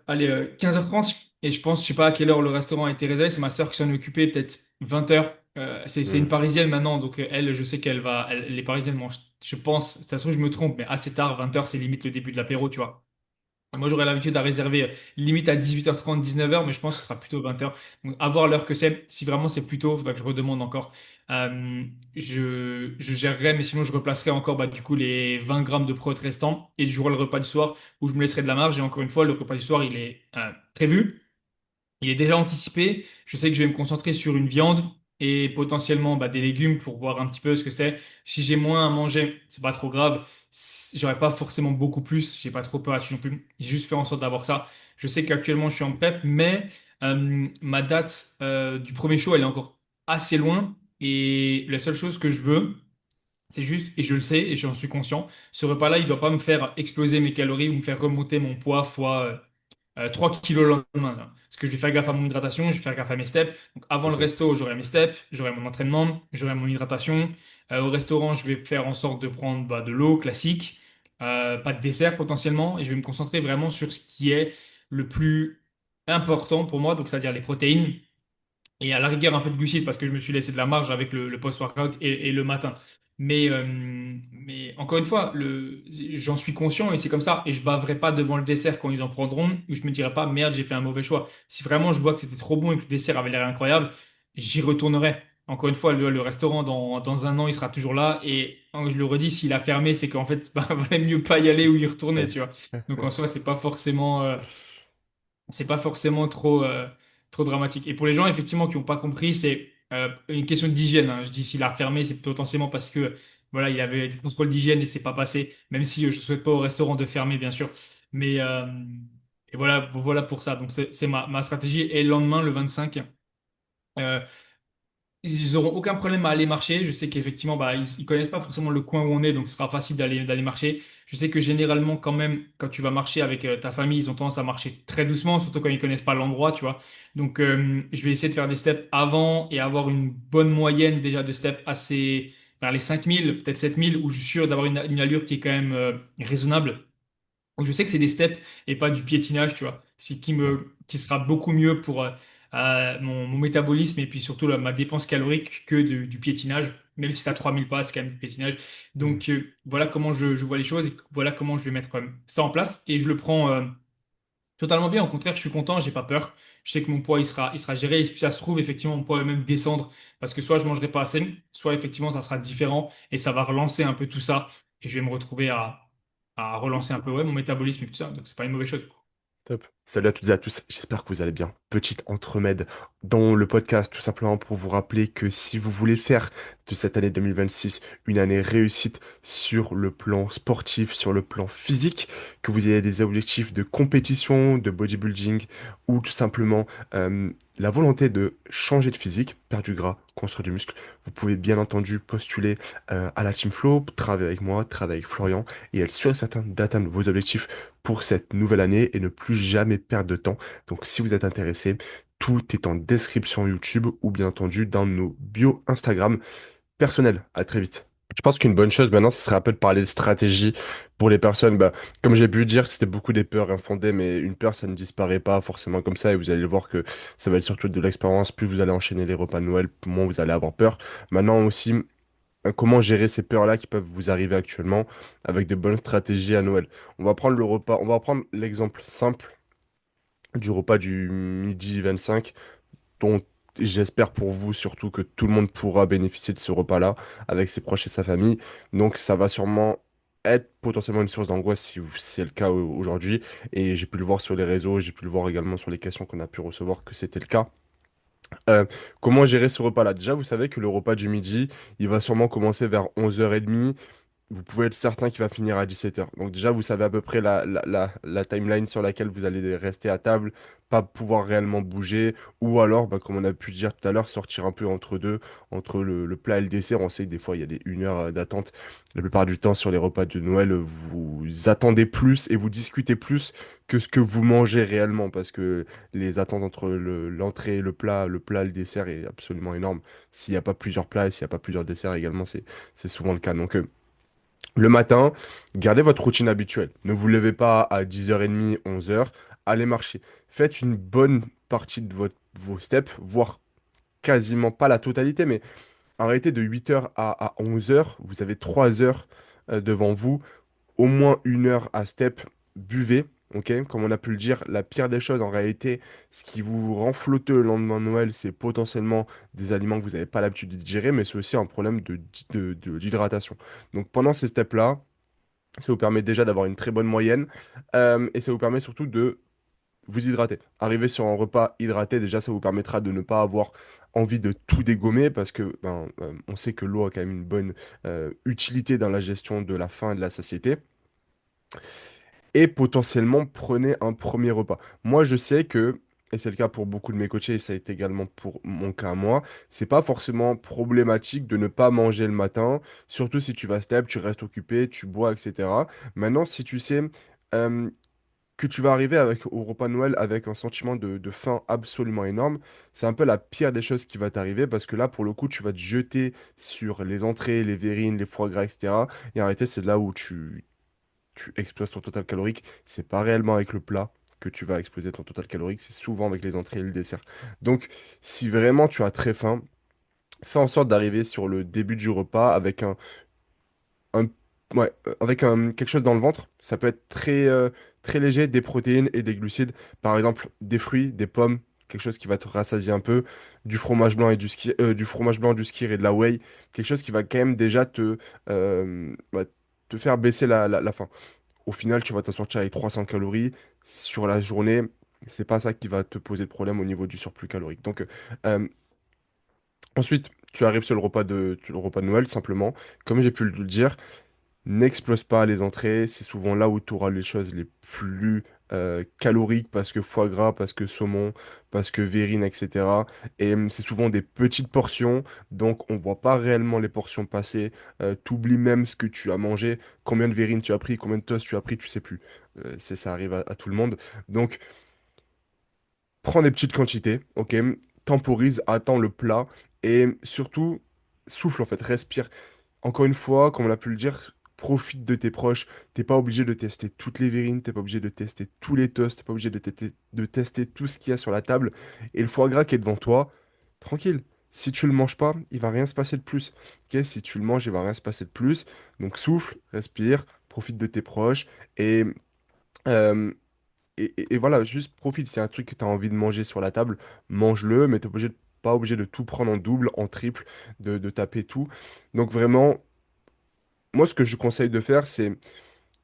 allez, 15h30 et je pense, je sais pas à quelle heure le restaurant a été réservé, c'est ma sœur qui s'en est occupée, peut-être 20h. C'est une Hmm. Parisienne maintenant, donc elle, je sais qu'elle va, les Parisiennes mangent, je pense, ça se trouve, je me trompe, mais assez tard, 20h, c'est limite le début de l'apéro, tu vois. Moi, j'aurais l'habitude à réserver limite à 18h30, 19h, mais je pense que ce sera plutôt 20h. Donc, à voir l'heure que c'est. Si vraiment c'est plus tôt, il faudra que je redemande encore. Je gérerai, mais sinon, je replacerai encore du coup les 20 grammes de prot restants et je jouerai le repas du soir où je me laisserai de la marge. Et encore une fois, le repas du soir, il est prévu. Il est déjà anticipé. Je sais que je vais me concentrer sur une viande et potentiellement des légumes pour voir un petit peu ce que c'est. Si j'ai moins à manger, c'est pas trop grave. J'aurais pas forcément beaucoup plus. J'ai pas trop peur là-dessus non plus. J'ai juste fait en sorte d'avoir ça. Je sais qu'actuellement je suis en prep, mais ma date du premier show elle est encore assez loin. Et la seule chose que je veux, c'est juste, et je le sais et j'en suis conscient, ce repas-là, il doit pas me faire exploser mes calories ou me faire remonter mon poids fois 3 kilos le lendemain, là. Parce que je vais faire gaffe à mon hydratation, je vais faire gaffe à mes steps. Donc avant le Ok. resto, j'aurai mes steps, j'aurai mon entraînement, j'aurai mon hydratation. Au restaurant, je vais faire en sorte de prendre de l'eau classique, pas de dessert potentiellement, et je vais me concentrer vraiment sur ce qui est le plus important pour moi, donc c'est-à-dire les protéines. Et à la rigueur, un peu de glucides parce que je me suis laissé de la marge avec le post-workout et le matin. Mais encore une fois, j'en suis conscient et c'est comme ça. Et je bavrai pas devant le dessert quand ils en prendront, ou je me dirai pas, merde, j'ai fait un mauvais choix. Si vraiment je vois que c'était trop bon et que le dessert avait l'air incroyable, j'y retournerai. Encore une fois, le restaurant, dans un an, il sera toujours là. Et je le redis, s'il a fermé, c'est qu'en fait, valait mieux pas y aller ou y retourner, tu vois. Donc en soi, c'est pas forcément trop dramatique. Et pour les gens, effectivement, qui n'ont pas compris, c'est une question d'hygiène, hein. Je dis s'il a fermé, c'est potentiellement parce que voilà, il y avait des contrôles d'hygiène et c'est pas passé, même si je ne souhaite pas au restaurant de fermer, bien sûr. Mais et voilà pour ça. Donc c'est ma stratégie. Et le lendemain, le 25. Ils auront aucun problème à aller marcher. Je sais qu'effectivement, ils connaissent pas forcément le coin où on est, donc ce sera facile d'aller marcher. Je sais que généralement, quand même, quand tu vas marcher avec ta famille, ils ont tendance à marcher très doucement, surtout quand ils connaissent pas l'endroit, tu vois. Donc, je vais essayer de faire des steps avant et avoir une bonne moyenne déjà de steps assez vers les 5000, peut-être 7000, où je suis sûr d'avoir une allure qui est quand même raisonnable. Donc je sais que c'est des steps et pas du piétinage, tu vois, Ouais. qui sera beaucoup mieux pour mon métabolisme et puis surtout ma dépense calorique que du piétinage, même si c'est à 3000 pas, c'est quand même du piétinage. Hmm. Donc voilà comment je vois les choses et voilà comment je vais mettre ça en place et je le prends totalement bien. Au contraire, je suis content, j'ai pas peur. Je sais que mon poids il sera géré et puis ça se trouve effectivement mon poids va même descendre parce que soit je mangerai pas assez, soit effectivement ça sera différent et ça va relancer un peu tout ça et je vais me retrouver à relancer un peu ouais, mon métabolisme et tout ça. Donc c'est pas une mauvaise chose. Top. Salut à toutes et à tous, j'espère que vous allez bien. Petite entremède dans le podcast, tout simplement pour vous rappeler que si vous voulez faire de cette année 2026 une année réussite sur le plan sportif, sur le plan physique, que vous ayez des objectifs de compétition, de bodybuilding, ou tout simplement la volonté de changer de physique, perdre du gras, construire du muscle, vous pouvez bien entendu postuler à la Team Flow, travailler avec moi, travailler avec Florian, et être sûr et certain d'atteindre vos objectifs pour cette nouvelle année et ne plus jamais perdre de temps. Donc si vous êtes intéressé, tout est en description YouTube ou bien entendu dans nos bios Instagram personnels. À très vite. Je pense qu'une bonne chose maintenant, ce serait un peu de parler de stratégie pour les personnes. Comme j'ai pu le dire, c'était beaucoup des peurs infondées, mais une peur, ça ne disparaît pas forcément comme ça. Et vous allez le voir que ça va être surtout de l'expérience. Plus vous allez enchaîner les repas de Noël, moins vous allez avoir peur. Maintenant aussi, comment gérer ces peurs-là qui peuvent vous arriver actuellement avec de bonnes stratégies à Noël. On va prendre le repas, on va prendre l'exemple simple du repas du midi 25, dont j'espère pour vous surtout que tout le monde pourra bénéficier de ce repas-là avec ses proches et sa famille. Donc ça va sûrement être potentiellement une source d'angoisse si c'est le cas aujourd'hui. Et j'ai pu le voir sur les réseaux, j'ai pu le voir également sur les questions qu'on a pu recevoir que c'était le cas. Euh, comment gérer ce repas-là? Déjà, vous savez que le repas du midi, il va sûrement commencer vers 11h30. vous pouvez être certain qu'il va finir à 17h. Donc déjà, vous savez à peu près la timeline sur laquelle vous allez rester à table, pas pouvoir réellement bouger, ou alors, bah, comme on a pu dire tout à l'heure, sortir un peu entre deux, entre le plat et le dessert. On sait que des fois, il y a des 1 heure d'attente. La plupart du temps, sur les repas de Noël, vous attendez plus et vous discutez plus que ce que vous mangez réellement, parce que les attentes entre l'entrée et le plat et le dessert est absolument énorme. S'il n'y a pas plusieurs plats et s'il n'y a pas plusieurs desserts également, c'est souvent le cas. Donc, le matin, gardez votre routine habituelle. Ne vous levez pas à 10h30, 11h. Allez marcher. Faites une bonne partie de vos steps, voire quasiment pas la totalité, mais arrêtez de 8h à 11h. Vous avez 3 heures devant vous, au moins 1 heure à step. Buvez, ok? Comme on a pu le dire, la pire des choses en réalité, ce qui vous rend flotteux le lendemain de Noël, c'est potentiellement des aliments que vous n'avez pas l'habitude de digérer, mais c'est aussi un problème d'hydratation. Donc pendant ces steps-là, ça vous permet déjà d'avoir une très bonne moyenne et ça vous permet surtout de vous hydrater. Arriver sur un repas hydraté, déjà, ça vous permettra de ne pas avoir envie de tout dégommer parce que on sait que l'eau a quand même une bonne utilité dans la gestion de la faim et de la satiété. Et potentiellement, prenez un premier repas. Moi, je sais que, et c'est le cas pour beaucoup de mes coachés, et ça a été également pour mon cas à moi, c'est pas forcément problématique de ne pas manger le matin, surtout si tu vas step, tu restes occupé, tu bois, etc. Maintenant, si tu sais euh, que tu vas arriver au repas de Noël avec un sentiment de faim absolument énorme, c'est un peu la pire des choses qui va t'arriver parce que là, pour le coup, tu vas te jeter sur les entrées, les verrines, les foie gras, etc. Et en réalité, c'est là où tu exploses ton total calorique. C'est pas réellement avec le plat que tu vas exploser ton total calorique, c'est souvent avec les entrées et le dessert. Donc, si vraiment tu as très faim, fais en sorte d'arriver sur le début du repas avec un- avec quelque chose dans le ventre. Ça peut être très léger, des protéines et des glucides. Par exemple, des fruits, des pommes, quelque chose qui va te rassasier un peu, du fromage blanc et du fromage blanc, du skyr et de la whey, quelque chose qui va quand même déjà te faire baisser la faim. Au final, tu vas t'en sortir avec 300 calories sur la journée. C'est pas ça qui va te poser le problème au niveau du surplus calorique. Donc, ensuite, tu arrives sur le repas de Noël, simplement. Comme j'ai pu le dire, n'explose pas les entrées. C'est souvent là où tu auras les choses les plus caloriques parce que foie gras, parce que saumon, parce que verrine, etc. Et c'est souvent des petites portions, donc on voit pas réellement les portions passer. T'oublies même ce que tu as mangé, combien de verrine tu as pris, combien de toast tu as pris, tu sais plus. Ça arrive à tout le monde. Donc prends des petites quantités, ok? Temporise, attends le plat et surtout souffle en fait, respire. Encore une fois, comme on a pu le dire, profite de tes proches. T'es pas obligé de tester toutes les verrines, t'es pas obligé de tester tous les toasts, t'es pas obligé de tester tout ce qu'il y a sur la table. Et le foie gras qui est devant toi, tranquille. Si tu le manges pas, il va rien se passer de plus. Ok, si tu le manges, il va rien se passer de plus. Donc souffle, respire, profite de tes proches et, euh, et voilà, juste profite. C'est un truc que tu as envie de manger sur la table, mange-le, mais t'es pas obligé de tout prendre en double, en triple, de taper tout. Donc vraiment, moi, ce que je conseille de faire, c'est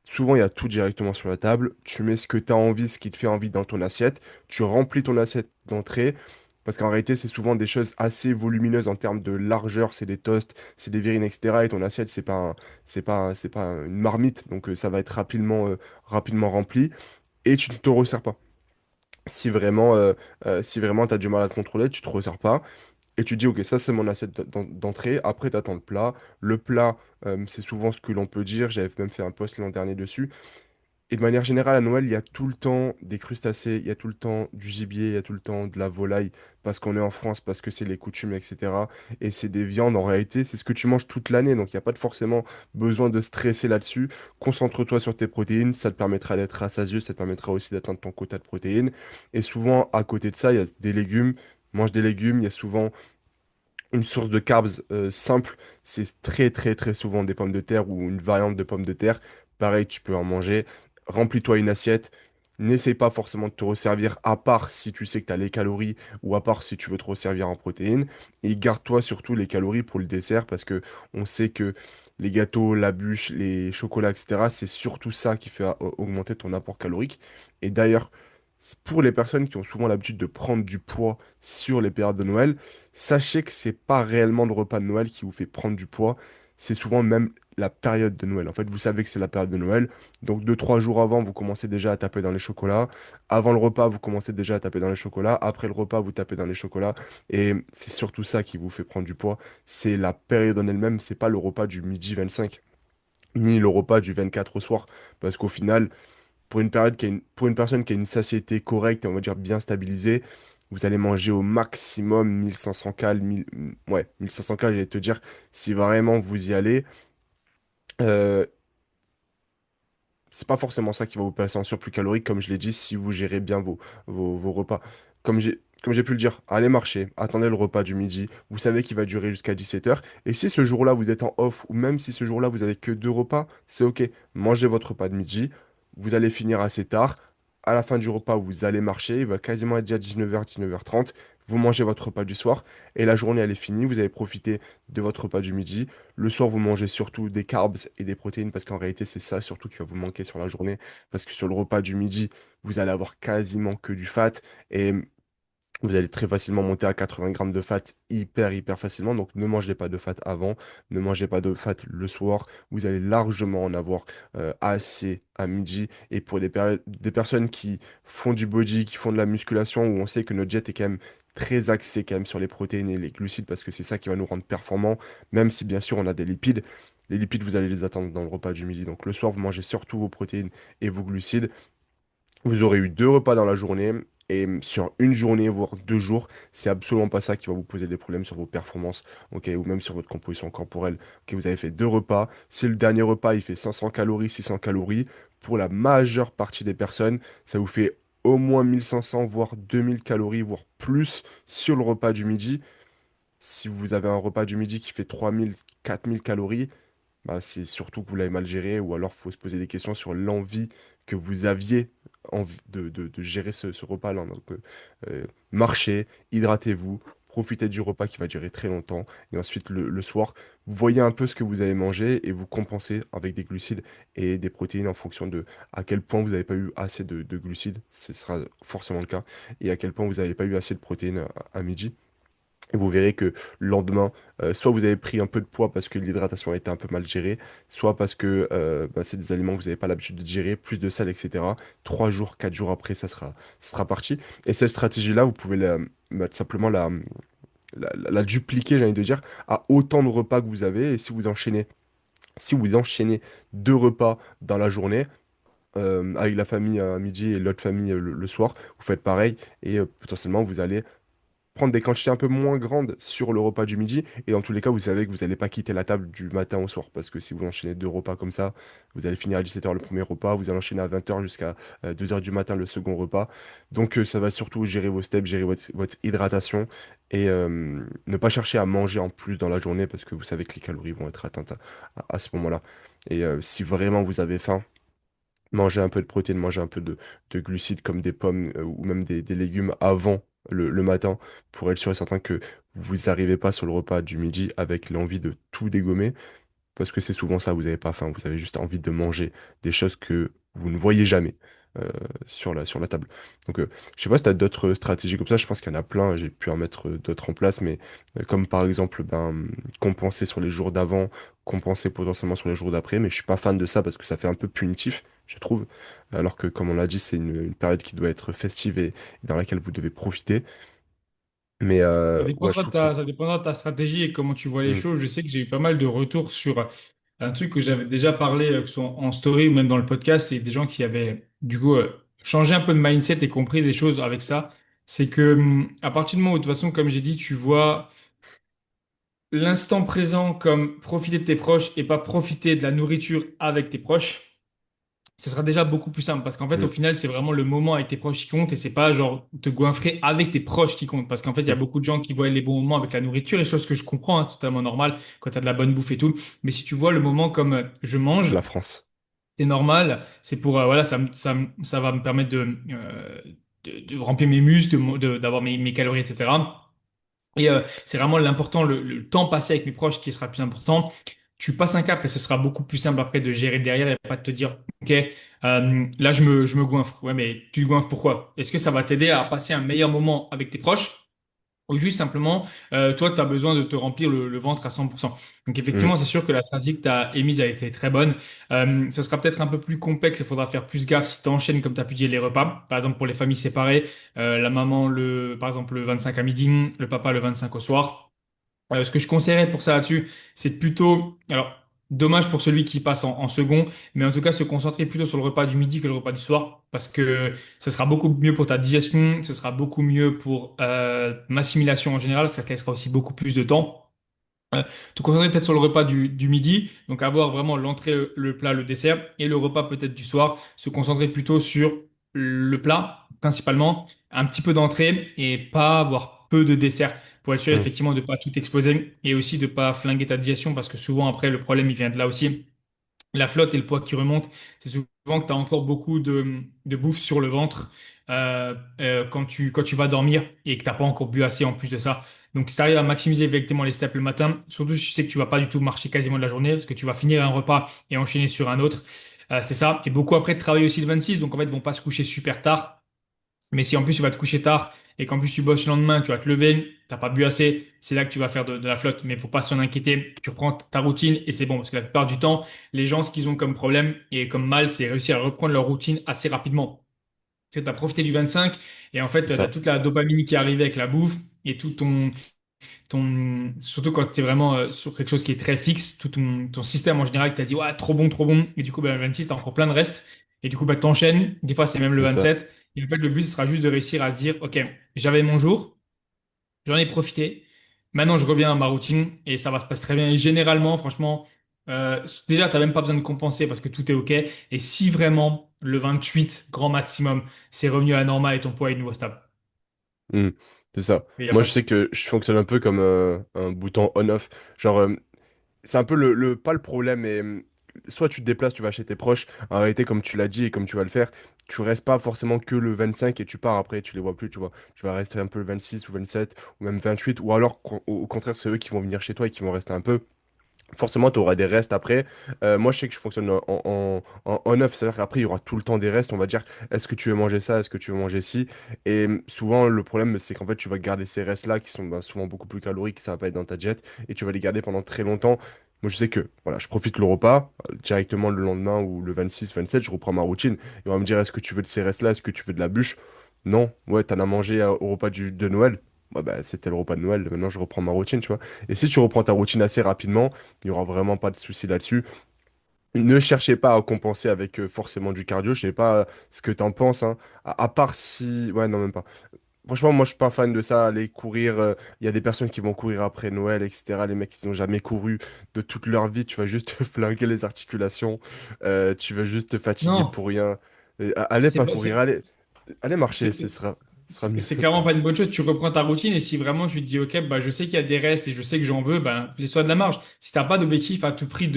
souvent il y a tout directement sur la table. Tu mets ce que tu as envie, ce qui te fait envie dans ton assiette. Tu remplis ton assiette d'entrée. Parce qu'en réalité, c'est souvent des choses assez volumineuses en termes de largeur. C'est des toasts, c'est des verrines, etc. Et ton assiette, c'est pas une marmite. Donc ça va être rapidement rempli. Et tu ne te resserres pas. Si vraiment tu as du mal à te contrôler, tu te resserres pas. Et tu dis, ok, ça c'est mon assiette d'entrée. Après, tu attends le plat. Le plat, c'est souvent ce que l'on peut dire. J'avais même fait un post l'an dernier dessus. Et de manière générale, à Noël, il y a tout le temps des crustacés, il y a tout le temps du gibier, il y a tout le temps de la volaille, parce qu'on est en France, parce que c'est les coutumes, etc. Et c'est des viandes, en réalité, c'est ce que tu manges toute l'année, donc il n'y a pas forcément besoin de stresser là-dessus. Concentre-toi sur tes protéines, ça te permettra d'être rassasieux, ça te permettra aussi d'atteindre ton quota de protéines. Et souvent, à côté de ça, il y a des légumes. Mange des légumes, il y a souvent une source de carbs simple, c'est très très très souvent des pommes de terre ou une variante de pommes de terre. Pareil, tu peux en manger. Remplis-toi une assiette. N'essaye pas forcément de te resservir, à part si tu sais que tu as les calories ou à part si tu veux te resservir en protéines. Et garde-toi surtout les calories pour le dessert parce que on sait que les gâteaux, la bûche, les chocolats, etc., c'est surtout ça qui fait augmenter ton apport calorique. Et d'ailleurs, pour les personnes qui ont souvent l'habitude de prendre du poids sur les périodes de Noël, sachez que c'est pas réellement le repas de Noël qui vous fait prendre du poids, c'est souvent même la période de Noël. En fait, vous savez que c'est la période de Noël. Donc, 2, 3 jours avant, vous commencez déjà à taper dans les chocolats. Avant le repas, vous commencez déjà à taper dans les chocolats. Après le repas, vous tapez dans les chocolats. Et c'est surtout ça qui vous fait prendre du poids. C'est la période en elle-même. C'est pas le repas du midi 25, ni le repas du 24 au soir. Parce qu'au final, pour une personne qui a une satiété correcte et on va dire bien stabilisée, vous allez manger au maximum 1500 cales, 1500 cales, j'allais te dire, si vraiment vous y allez. Euh, c'est pas forcément ça qui va vous placer en surplus calorique, comme je l'ai dit, si vous gérez bien vos repas. Comme j'ai pu le dire, allez marcher, attendez le repas du midi, vous savez qu'il va durer jusqu'à 17 heures. Et si ce jour-là vous êtes en off, ou même si ce jour-là vous avez que 2 repas, c'est ok. Mangez votre repas de midi, vous allez finir assez tard. À la fin du repas, vous allez marcher, il va quasiment être déjà 19 h, 19 h 30. Vous mangez votre repas du soir, et la journée elle est finie, vous avez profité de votre repas du midi. Le soir, vous mangez surtout des carbs et des protéines parce qu'en réalité, c'est ça surtout qui va vous manquer sur la journée. Parce que sur le repas du midi, vous allez avoir quasiment que du fat et vous allez très facilement monter à 80 grammes de fat hyper facilement. Donc ne mangez pas de fat avant, ne mangez pas de fat le soir. Vous allez largement en avoir assez à midi. Et pour des personnes qui font du body, qui font de la musculation, où on sait que notre diète est quand même très axée quand même sur les protéines et les glucides, parce que c'est ça qui va nous rendre performants, même si bien sûr on a des lipides. Les lipides, vous allez les attendre dans le repas du midi. Donc le soir, vous mangez surtout vos protéines et vos glucides. Vous aurez eu 2 repas dans la journée et sur une journée, voire 2 jours, c'est absolument pas ça qui va vous poser des problèmes sur vos performances, ok, ou même sur votre composition corporelle. Ok, vous avez fait 2 repas. Si le dernier repas il fait 500 calories, 600 calories, pour la majeure partie des personnes, ça vous fait au moins 1500, voire 2000 calories, voire plus sur le repas du midi. Si vous avez un repas du midi qui fait 3000, 4000 calories, bah, c'est surtout que vous l'avez mal géré, ou alors il faut se poser des questions sur l'envie que vous aviez de gérer ce repas-là. Donc, marchez, hydratez-vous, profitez du repas qui va durer très longtemps, et ensuite le soir, voyez un peu ce que vous avez mangé et vous compensez avec des glucides et des protéines en fonction de à quel point vous n'avez pas eu assez de glucides, ce sera forcément le cas, et à quel point vous n'avez pas eu assez de protéines à midi. Et vous verrez que le lendemain, soit vous avez pris un peu de poids parce que l'hydratation a été un peu mal gérée, soit parce que bah, c'est des aliments que vous n'avez pas l'habitude de digérer, plus de sel, etc. 3 jours, 4 jours après, ça sera parti. Et cette stratégie-là, vous pouvez bah, tout simplement la dupliquer, j'ai envie de dire, à autant de repas que vous avez. Et si vous enchaînez 2 repas dans la journée, avec la famille à midi et l'autre famille le soir, vous faites pareil. Et potentiellement, vous allez prendre des quantités un peu moins grandes sur le repas du midi. Et dans tous les cas, vous savez que vous n'allez pas quitter la table du matin au soir. Parce que si vous enchaînez 2 repas comme ça, vous allez finir à 17 h le premier repas, vous allez enchaîner à 20 h jusqu'à 2 h du matin le second repas. Donc ça va surtout gérer vos steps, gérer votre hydratation et ne pas chercher à manger en plus dans la journée parce que vous savez que les calories vont être atteintes à ce moment-là. Et si vraiment vous avez faim, manger un peu de protéines, manger un peu de glucides comme des pommes ou même des légumes avant le matin pour être sûr et certain que vous n'arrivez pas sur le repas du midi avec l'envie de tout dégommer. Parce que c'est souvent ça, vous n'avez pas faim, vous avez juste envie de manger des choses que vous ne voyez jamais euh, sur la table. Donc, je sais pas si tu as d'autres stratégies comme ça, je pense qu'il y en a plein, j'ai pu en mettre d'autres en place, mais comme par exemple, ben, compenser sur les jours d'avant, compenser potentiellement sur les jours d'après, mais je suis pas fan de ça parce que ça fait un peu punitif, je trouve, alors que comme on l'a dit, c'est une période qui doit être festive et dans laquelle vous devez profiter. Mais ouais, je trouve que c'est... Ça dépendra de ta stratégie et comment tu vois les Hmm, choses. Je sais que j'ai eu pas mal de retours sur un truc que j'avais déjà parlé, que ce soit en story ou même dans le podcast, c'est des gens qui avaient du coup changé un peu de mindset et compris des choses avec ça. C'est que à partir du moment où, de toute façon, comme j'ai dit, tu vois l'instant présent comme profiter de tes proches et pas profiter de la nourriture avec tes proches, ce sera déjà beaucoup plus simple parce qu'en fait, au hmm, final, c'est vraiment le moment avec tes proches qui compte et c'est pas genre te goinfrer avec tes proches qui compte. Parce qu'en fait, il y a hmm. beaucoup de gens qui voient les bons moments avec la nourriture et chose que je comprends, hein, totalement normal quand tu as de la bonne bouffe et tout. Mais si tu vois le moment comme je C'est mange, la France. c'est normal, c'est pour, voilà, ça va me permettre de remplir mes muscles, d'avoir mes calories, etc. Et c'est vraiment l'important, le temps passé avec mes proches qui sera le plus important. Tu passes un cap et ce sera beaucoup plus simple après de gérer derrière et pas de te dire, OK, là je me goinfre. Ouais, mais tu te goinfres pourquoi? Est-ce que ça va t'aider à passer un meilleur moment avec tes proches? ou juste simplement, toi, tu as besoin de te remplir le ventre à 100%. Donc Hmm. effectivement, c'est sûr que la stratégie que tu as émise a été très bonne. Ce sera peut-être un peu plus complexe, il faudra faire plus gaffe si tu enchaînes, comme tu as pu dire, les repas. Par exemple, pour les familles séparées, la maman, par exemple, le 25 à midi, le papa le 25 au soir. Ce que je conseillerais pour ça là-dessus, c'est plutôt, alors, dommage pour celui qui passe en second, mais en tout cas, se concentrer plutôt sur le repas du midi que le repas du soir, parce que ce sera beaucoup mieux pour ta digestion, ce sera beaucoup mieux pour ton assimilation en général, ça te laissera aussi beaucoup plus de temps. Euh, Te concentrer peut-être sur le repas du midi, donc avoir vraiment l'entrée, le plat, le dessert, et le repas peut-être du soir, se concentrer plutôt sur le plat, principalement, un petit peu d'entrée, et pas avoir peu de dessert, pour être sûr Hmm. effectivement de pas tout exploser, et aussi de pas flinguer ta digestion, parce que souvent après, le problème, il vient de là aussi. La flotte et le poids qui remonte, c'est souvent que tu as encore beaucoup de bouffe sur le ventre quand tu vas dormir et que tu n'as pas encore bu assez en plus de ça. Donc, si tu arrives à maximiser effectivement les steps le matin, surtout si tu sais que tu vas pas du tout marcher quasiment de la journée, parce que tu vas finir un repas et enchaîner sur un autre, c'est ça. Et beaucoup après travailler aussi le 26, donc en fait, ils vont pas se coucher super tard. Mais si en plus tu vas te coucher tard et qu'en plus tu bosses le lendemain, tu vas te lever, t'as pas bu assez, c'est là que tu vas faire de la flotte. Mais il faut pas s'en inquiéter. Tu reprends ta routine et c'est bon. Parce que la plupart du temps, les gens, ce qu'ils ont comme problème et comme mal, c'est réussir à reprendre leur routine assez rapidement. Parce que tu as profité du 25 et en fait, C'est tu as ça. toute la dopamine qui est arrivée avec la bouffe et tout surtout quand tu es vraiment sur quelque chose qui est très fixe, tout ton système en général qui t'a dit, ouais, trop bon. Et du coup, ben, le 26, t'as encore plein de restes. Et du coup, bah, t'enchaînes. Des fois, c'est même le C'est ça. 27. Et en fait, le but, ce sera juste de réussir à se dire, OK, j'avais mon jour, j'en ai profité. Maintenant, je reviens à ma routine et ça va se passer très bien. Et généralement, franchement, déjà, t'as même pas besoin de compenser parce que tout est OK. Et si vraiment le 28, grand maximum, c'est revenu à la normale et ton poids est de nouveau stable. Hmm. C'est ça. Il n'y a Moi, pas je de sais souci. que je fonctionne un peu comme un bouton on-off. Genre, c'est un peu pas le problème, mais soit tu te déplaces, tu vas chez tes proches. En réalité, comme tu l'as dit et comme tu vas le faire, tu restes pas forcément que le 25 et tu pars après, tu les vois plus, tu vois. Tu vas rester un peu le 26 ou 27 ou même 28, ou alors au contraire, c'est eux qui vont venir chez toi et qui vont rester un peu. Forcément, tu auras des restes après. Moi, je sais que je fonctionne en on-off, c'est-à-dire qu'après, il y aura tout le temps des restes. On va dire, est-ce que tu veux manger ça? Est-ce que tu veux manger ci? Et souvent, le problème, c'est qu'en fait, tu vas garder ces restes-là qui sont souvent beaucoup plus caloriques, ça va pas être dans ta diète, et tu vas les garder pendant très longtemps. Moi, je sais que voilà, je profite le repas directement le lendemain ou le 26, 27, je reprends ma routine. Et on va me dire, est-ce que tu veux de ces restes-là? Est-ce que tu veux de la bûche? Non. Ouais, t'en as mangé au repas de Noël. Ouais, bah, c'était le repas de Noël. Maintenant, je reprends ma routine, tu vois. Et si tu reprends ta routine assez rapidement, il n'y aura vraiment pas de souci là-dessus. Ne cherchez pas à compenser avec forcément du cardio. Je sais pas ce que t'en penses, hein. À part si... Ouais, non, même pas. Franchement, moi, je suis pas fan de ça. Aller courir. Il y a des personnes qui vont courir après Noël, etc. Les mecs, ils n'ont jamais couru de toute leur vie. Tu vas juste te flinguer les articulations. Tu vas juste te fatiguer Non, pour rien. Allez c'est pas pas, courir. Allez marcher. c'est- Ce sera mieux. c'est clairement pas une bonne chose. Tu reprends ta routine et si vraiment tu te dis, OK, bah, je sais qu'il y a des restes et je sais que j'en veux, bah, laisse-toi de la marge. Si t'as pas d'objectif à tout prix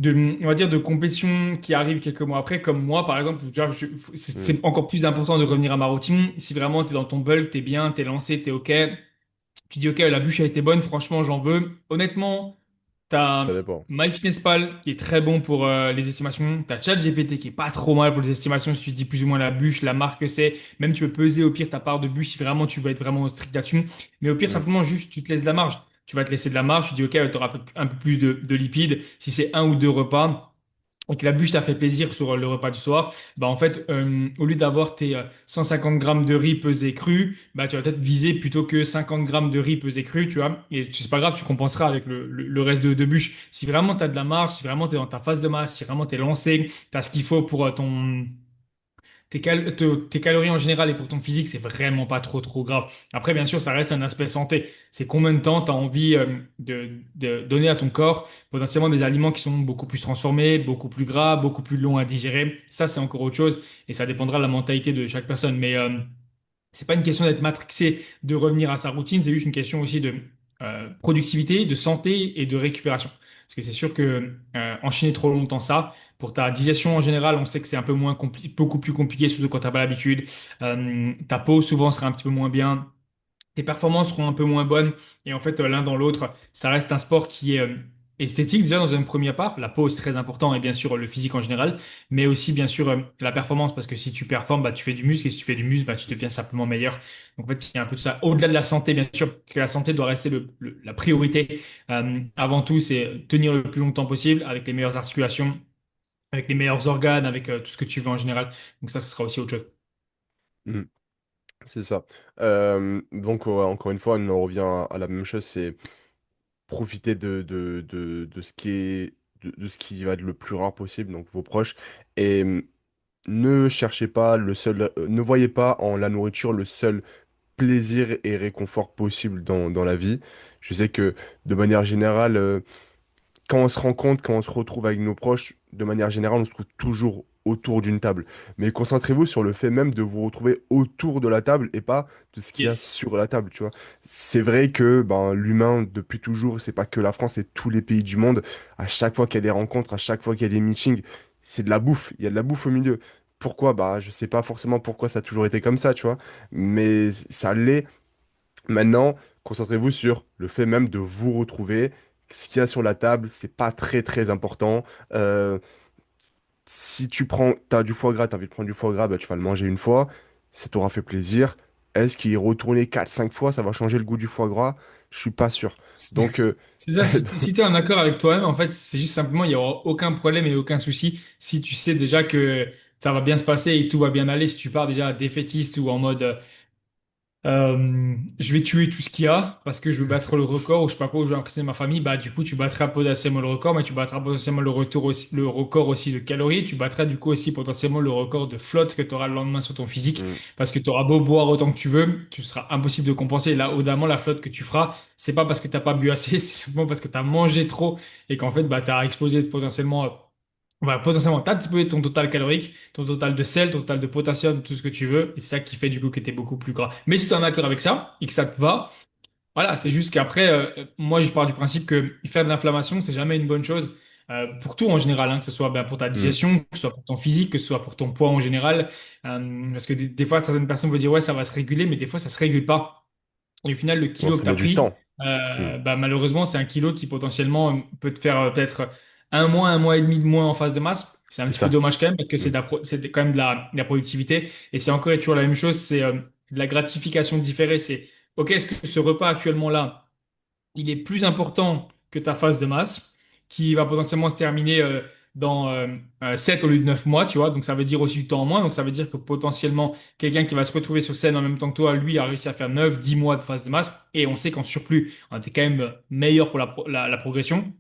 on va dire, de compétition qui arrive quelques mois après, comme moi, par exemple, tu vois, Hmm, c'est encore plus important de revenir à ma routine. Si vraiment t'es dans ton bulk, t'es bien, t'es lancé, t'es OK, tu dis, OK, la bûche a été bonne, franchement, j'en veux. Honnêtement, ça t'as dépend. MyFitnessPal qui est très bon pour les estimations. T'as ChatGPT qui est pas trop mal pour les estimations si tu dis plus ou moins la bûche, la marque que c'est. Même tu peux peser au pire ta part de bûche si vraiment tu veux être vraiment strict là-dessus. Mais au pire, Hmm, simplement, juste, tu te laisses de la marge. Tu vas te laisser de la marge, tu dis, OK, tu auras un peu plus de lipides. Si c'est un ou deux repas, et que la bûche t'a fait plaisir sur le repas du soir, bah en fait, au lieu d'avoir tes 150 grammes de riz pesés cru, bah tu vas peut-être viser plutôt que 50 grammes de riz pesés cru, tu vois. Et c'est pas grave, tu compenseras avec le reste de bûche. Si vraiment tu as de la marge, si vraiment tu es dans ta phase de masse, si vraiment tu es lancé, tu as ce qu'il faut pour tes calories en général et pour ton physique, c'est vraiment pas trop grave. Après, bien sûr, ça reste un aspect santé. C'est combien de temps tu as envie de donner à ton corps potentiellement des aliments qui sont beaucoup plus transformés, beaucoup plus gras, beaucoup plus longs à digérer. Ça, c'est encore autre chose et ça dépendra de la mentalité de chaque personne. Mais c'est pas une question d'être matrixé, de revenir à sa routine, c'est juste une question aussi de productivité, de santé et de récupération. Parce que c'est sûr que enchaîner trop longtemps ça, pour ta digestion en général, on sait que c'est un peu beaucoup plus compliqué, surtout quand t'as pas l'habitude. Ta peau souvent sera un petit peu moins bien, tes performances seront un peu moins bonnes. Et en fait, l'un dans l'autre, ça reste un sport qui est esthétique déjà dans un premier part. La peau, c'est très important et bien sûr le physique en général, mais aussi bien sûr la performance parce que si tu performes, bah, tu fais du muscle et si tu fais du muscle, bah, tu deviens simplement meilleur. Donc en fait, il y a un peu de ça. Au-delà de la santé, bien sûr, que la santé doit rester la priorité. Avant tout, c'est tenir le plus longtemps possible avec les meilleures articulations, avec les meilleurs organes, avec tout ce que tu veux en général. Donc ça, ce sera aussi autre chose. Mm, c'est ça. Donc, ouais, encore une fois, on en revient à la même chose, c'est profiter de ce qui est, de ce qui va être le plus rare possible, donc vos proches, et ne cherchez pas le seul, ne voyez pas en la nourriture le seul plaisir et réconfort possible dans la vie. Je sais que de manière générale, quand on se rend compte, quand on se retrouve avec nos proches, de manière générale, on se trouve toujours autour d'une table. Mais concentrez-vous sur le fait même de vous retrouver autour de la table et pas de ce qu'il y a Yes. sur la table, tu vois. C'est vrai que ben, l'humain, depuis toujours, c'est pas que la France, c'est tous les pays du monde. À chaque fois qu'il y a des rencontres, à chaque fois qu'il y a des meetings, c'est de la bouffe. Il y a de la bouffe au milieu. Pourquoi? Bah, je sais pas forcément pourquoi ça a toujours été comme ça, tu vois. Mais ça l'est. Maintenant, concentrez-vous sur le fait même de vous retrouver. Ce qu'il y a sur la table, c'est pas très très important. Euh, Si t'as du foie gras, t'as envie de prendre du foie gras, bah, tu vas le manger une fois, ça t'aura fait plaisir. Est-ce qu'il y retourner 4 5 fois, ça va changer le goût du foie gras? Je suis pas sûr. Donc, C'est ça, si tu es en accord avec toi-même, en fait, c'est juste simplement, il n'y aura aucun problème et aucun souci si tu sais déjà que ça va bien se passer et tout va bien aller. Si tu pars déjà défaitiste ou en mode je vais tuer tout ce qu'il y a parce que je veux battre le record ou je sais pas quoi, ou je veux impressionner ma famille, bah du coup, tu battras potentiellement le record, mais tu battras potentiellement le record aussi de calories. Tu battras du coup aussi potentiellement le record de flotte que tu auras le lendemain sur ton physique hmm, parce que tu auras beau boire autant que tu veux, tu seras impossible de compenser. Là, au-delà, la flotte que tu feras, c'est pas parce que t'as pas bu assez, c'est simplement parce que tu as mangé trop et qu'en fait, bah, tu as explosé potentiellement. Potentiellement, tu as explosé ton total calorique, ton total de sel, ton total de potassium, tout ce que tu veux, et c'est ça qui fait du coup que tu es beaucoup plus gras. Mais si tu es en accord avec ça et que ça te va, voilà, c'est juste qu'après, moi je pars du principe que faire de l'inflammation, c'est jamais une bonne chose pour tout en général, hein, que ce soit ben, pour ta hmm, digestion, que ce soit pour ton physique, que ce soit pour ton poids en général. Parce que des fois, certaines personnes vont dire ouais, ça va se réguler, mais des fois, ça se régule pas. Et au final, le non, kilo que ça tu as met du pris, temps. Hmm, bah, malheureusement, c'est un kilo qui potentiellement peut te faire peut-être un mois et demi de moins en phase de masse. C'est un c'est petit peu ça. dommage quand même parce que Hmm, c'est quand même de la productivité. Et c'est encore et toujours la même chose, c'est de la gratification différée. C'est, OK, est-ce que ce repas actuellement là, il est plus important que ta phase de masse, qui va potentiellement se terminer dans 7 au lieu de 9 mois, tu vois. Donc ça veut dire aussi du temps en moins. Donc ça veut dire que potentiellement, quelqu'un qui va se retrouver sur scène en même temps que toi, lui, a réussi à faire 9 10 mois de phase de masse. Et on sait qu'en surplus, on était quand même meilleur pour la progression.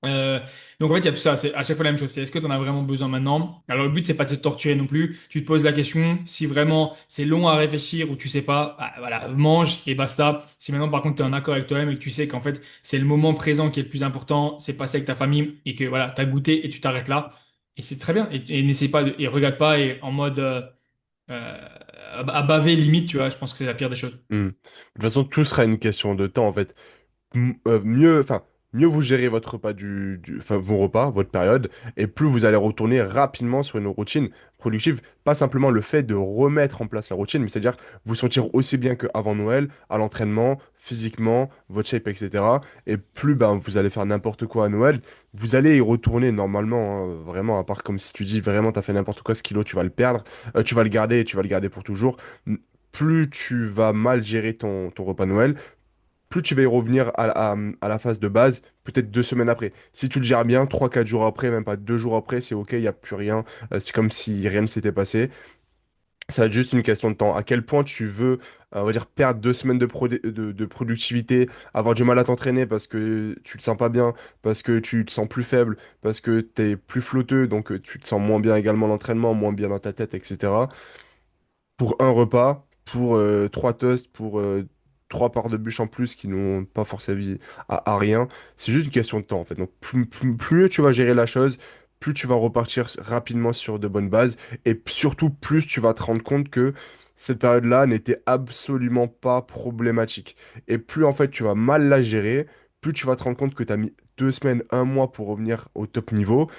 Euh, donc en fait, il y a tout ça, c'est à chaque fois la même chose. C'est est-ce que tu en as vraiment besoin maintenant? Alors le but, c'est pas de te torturer non plus. Tu te poses la question, si vraiment c'est long à réfléchir ou tu sais pas, bah, voilà, mange et basta. Si maintenant par contre tu es en accord avec toi-même et que tu sais qu'en fait c'est le moment présent qui est le plus important, c'est passer avec ta famille et que voilà, t'as goûté et tu t'arrêtes là. Et c'est très bien. Et n'essaie pas et regarde pas et en mode euh, à baver limite, tu vois, je pense que c'est la pire des choses. hmm. De toute façon, tout sera une question de temps, en fait. Mieux vous gérez votre repas enfin, vos repas, votre période, et plus vous allez retourner rapidement sur une routine productive. Pas simplement le fait de remettre en place la routine, mais c'est-à-dire vous sentir aussi bien qu'avant Noël, à l'entraînement, physiquement, votre shape, etc. Et plus ben, vous allez faire n'importe quoi à Noël, vous allez y retourner normalement, hein, vraiment, à part comme si tu dis vraiment t'as fait n'importe quoi, ce kilo, tu vas le perdre, tu vas le garder et tu vas le garder pour toujours. Plus tu vas mal gérer ton repas Noël, plus tu vas y revenir à la phase de base, peut-être 2 semaines après. Si tu le gères bien, 3 4 jours après, même pas 2 jours après, c'est OK, il n'y a plus rien. C'est comme si rien ne s'était passé. Ça va être juste une question de temps. À quel point tu veux, on va dire, perdre 2 semaines de productivité, avoir du mal à t'entraîner parce que tu te sens pas bien, parce que tu te sens plus faible, parce que tu es plus flotteux, donc tu te sens moins bien également à l'entraînement, moins bien dans ta tête, etc. Pour un repas, pour 3 toasts, pour 3 parts de bûche en plus qui n'ont pas forcé à rien. C'est juste une question de temps en fait. Donc plus tu vas gérer la chose, plus tu vas repartir rapidement sur de bonnes bases et surtout plus tu vas te rendre compte que cette période-là n'était absolument pas problématique. Et plus en fait tu vas mal la gérer, plus tu vas te rendre compte que tu as mis 2 semaines, un mois pour revenir au top niveau.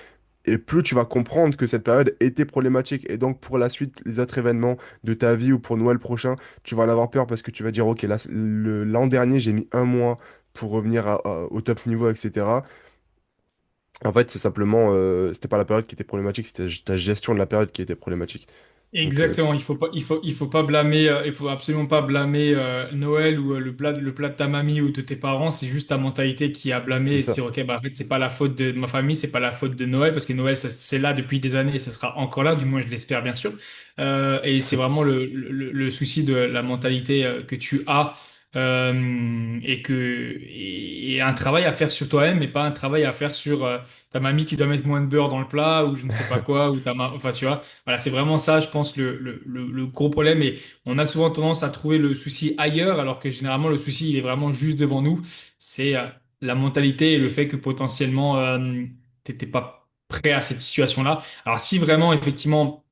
Et plus tu vas comprendre que cette période était problématique. Et donc, pour la suite, les autres événements de ta vie ou pour Noël prochain, tu vas en avoir peur parce que tu vas dire, OK, là, l'an dernier, j'ai mis un mois pour revenir au top niveau, etc. En fait, c'est simplement, c'était pas la période qui était problématique, c'était ta gestion de la période qui était problématique. Donc, Exactement, il faut pas blâmer, il faut absolument pas blâmer Noël ou le plat de ta mamie ou de tes parents. C'est juste ta mentalité qui a blâmé c'est et de ça. dire, ok, bah en fait c'est pas la faute de ma famille, c'est pas la faute de Noël parce que Noël c'est là depuis des années et ce sera encore là, du moins je l'espère bien sûr. Et c'est vraiment le souci de la mentalité que tu as et un travail à faire sur toi-même, mais pas un travail à faire sur ta mamie qui doit mettre moins de beurre dans le plat ou je ne sais pas quoi ou enfin tu vois. Voilà, c'est vraiment ça, je pense, le gros problème. Et on a souvent tendance à trouver le souci ailleurs, alors que généralement, le souci, il est vraiment juste devant nous. C'est la mentalité et le fait que potentiellement, t'étais pas prêt à cette situation-là. Alors, si vraiment, effectivement,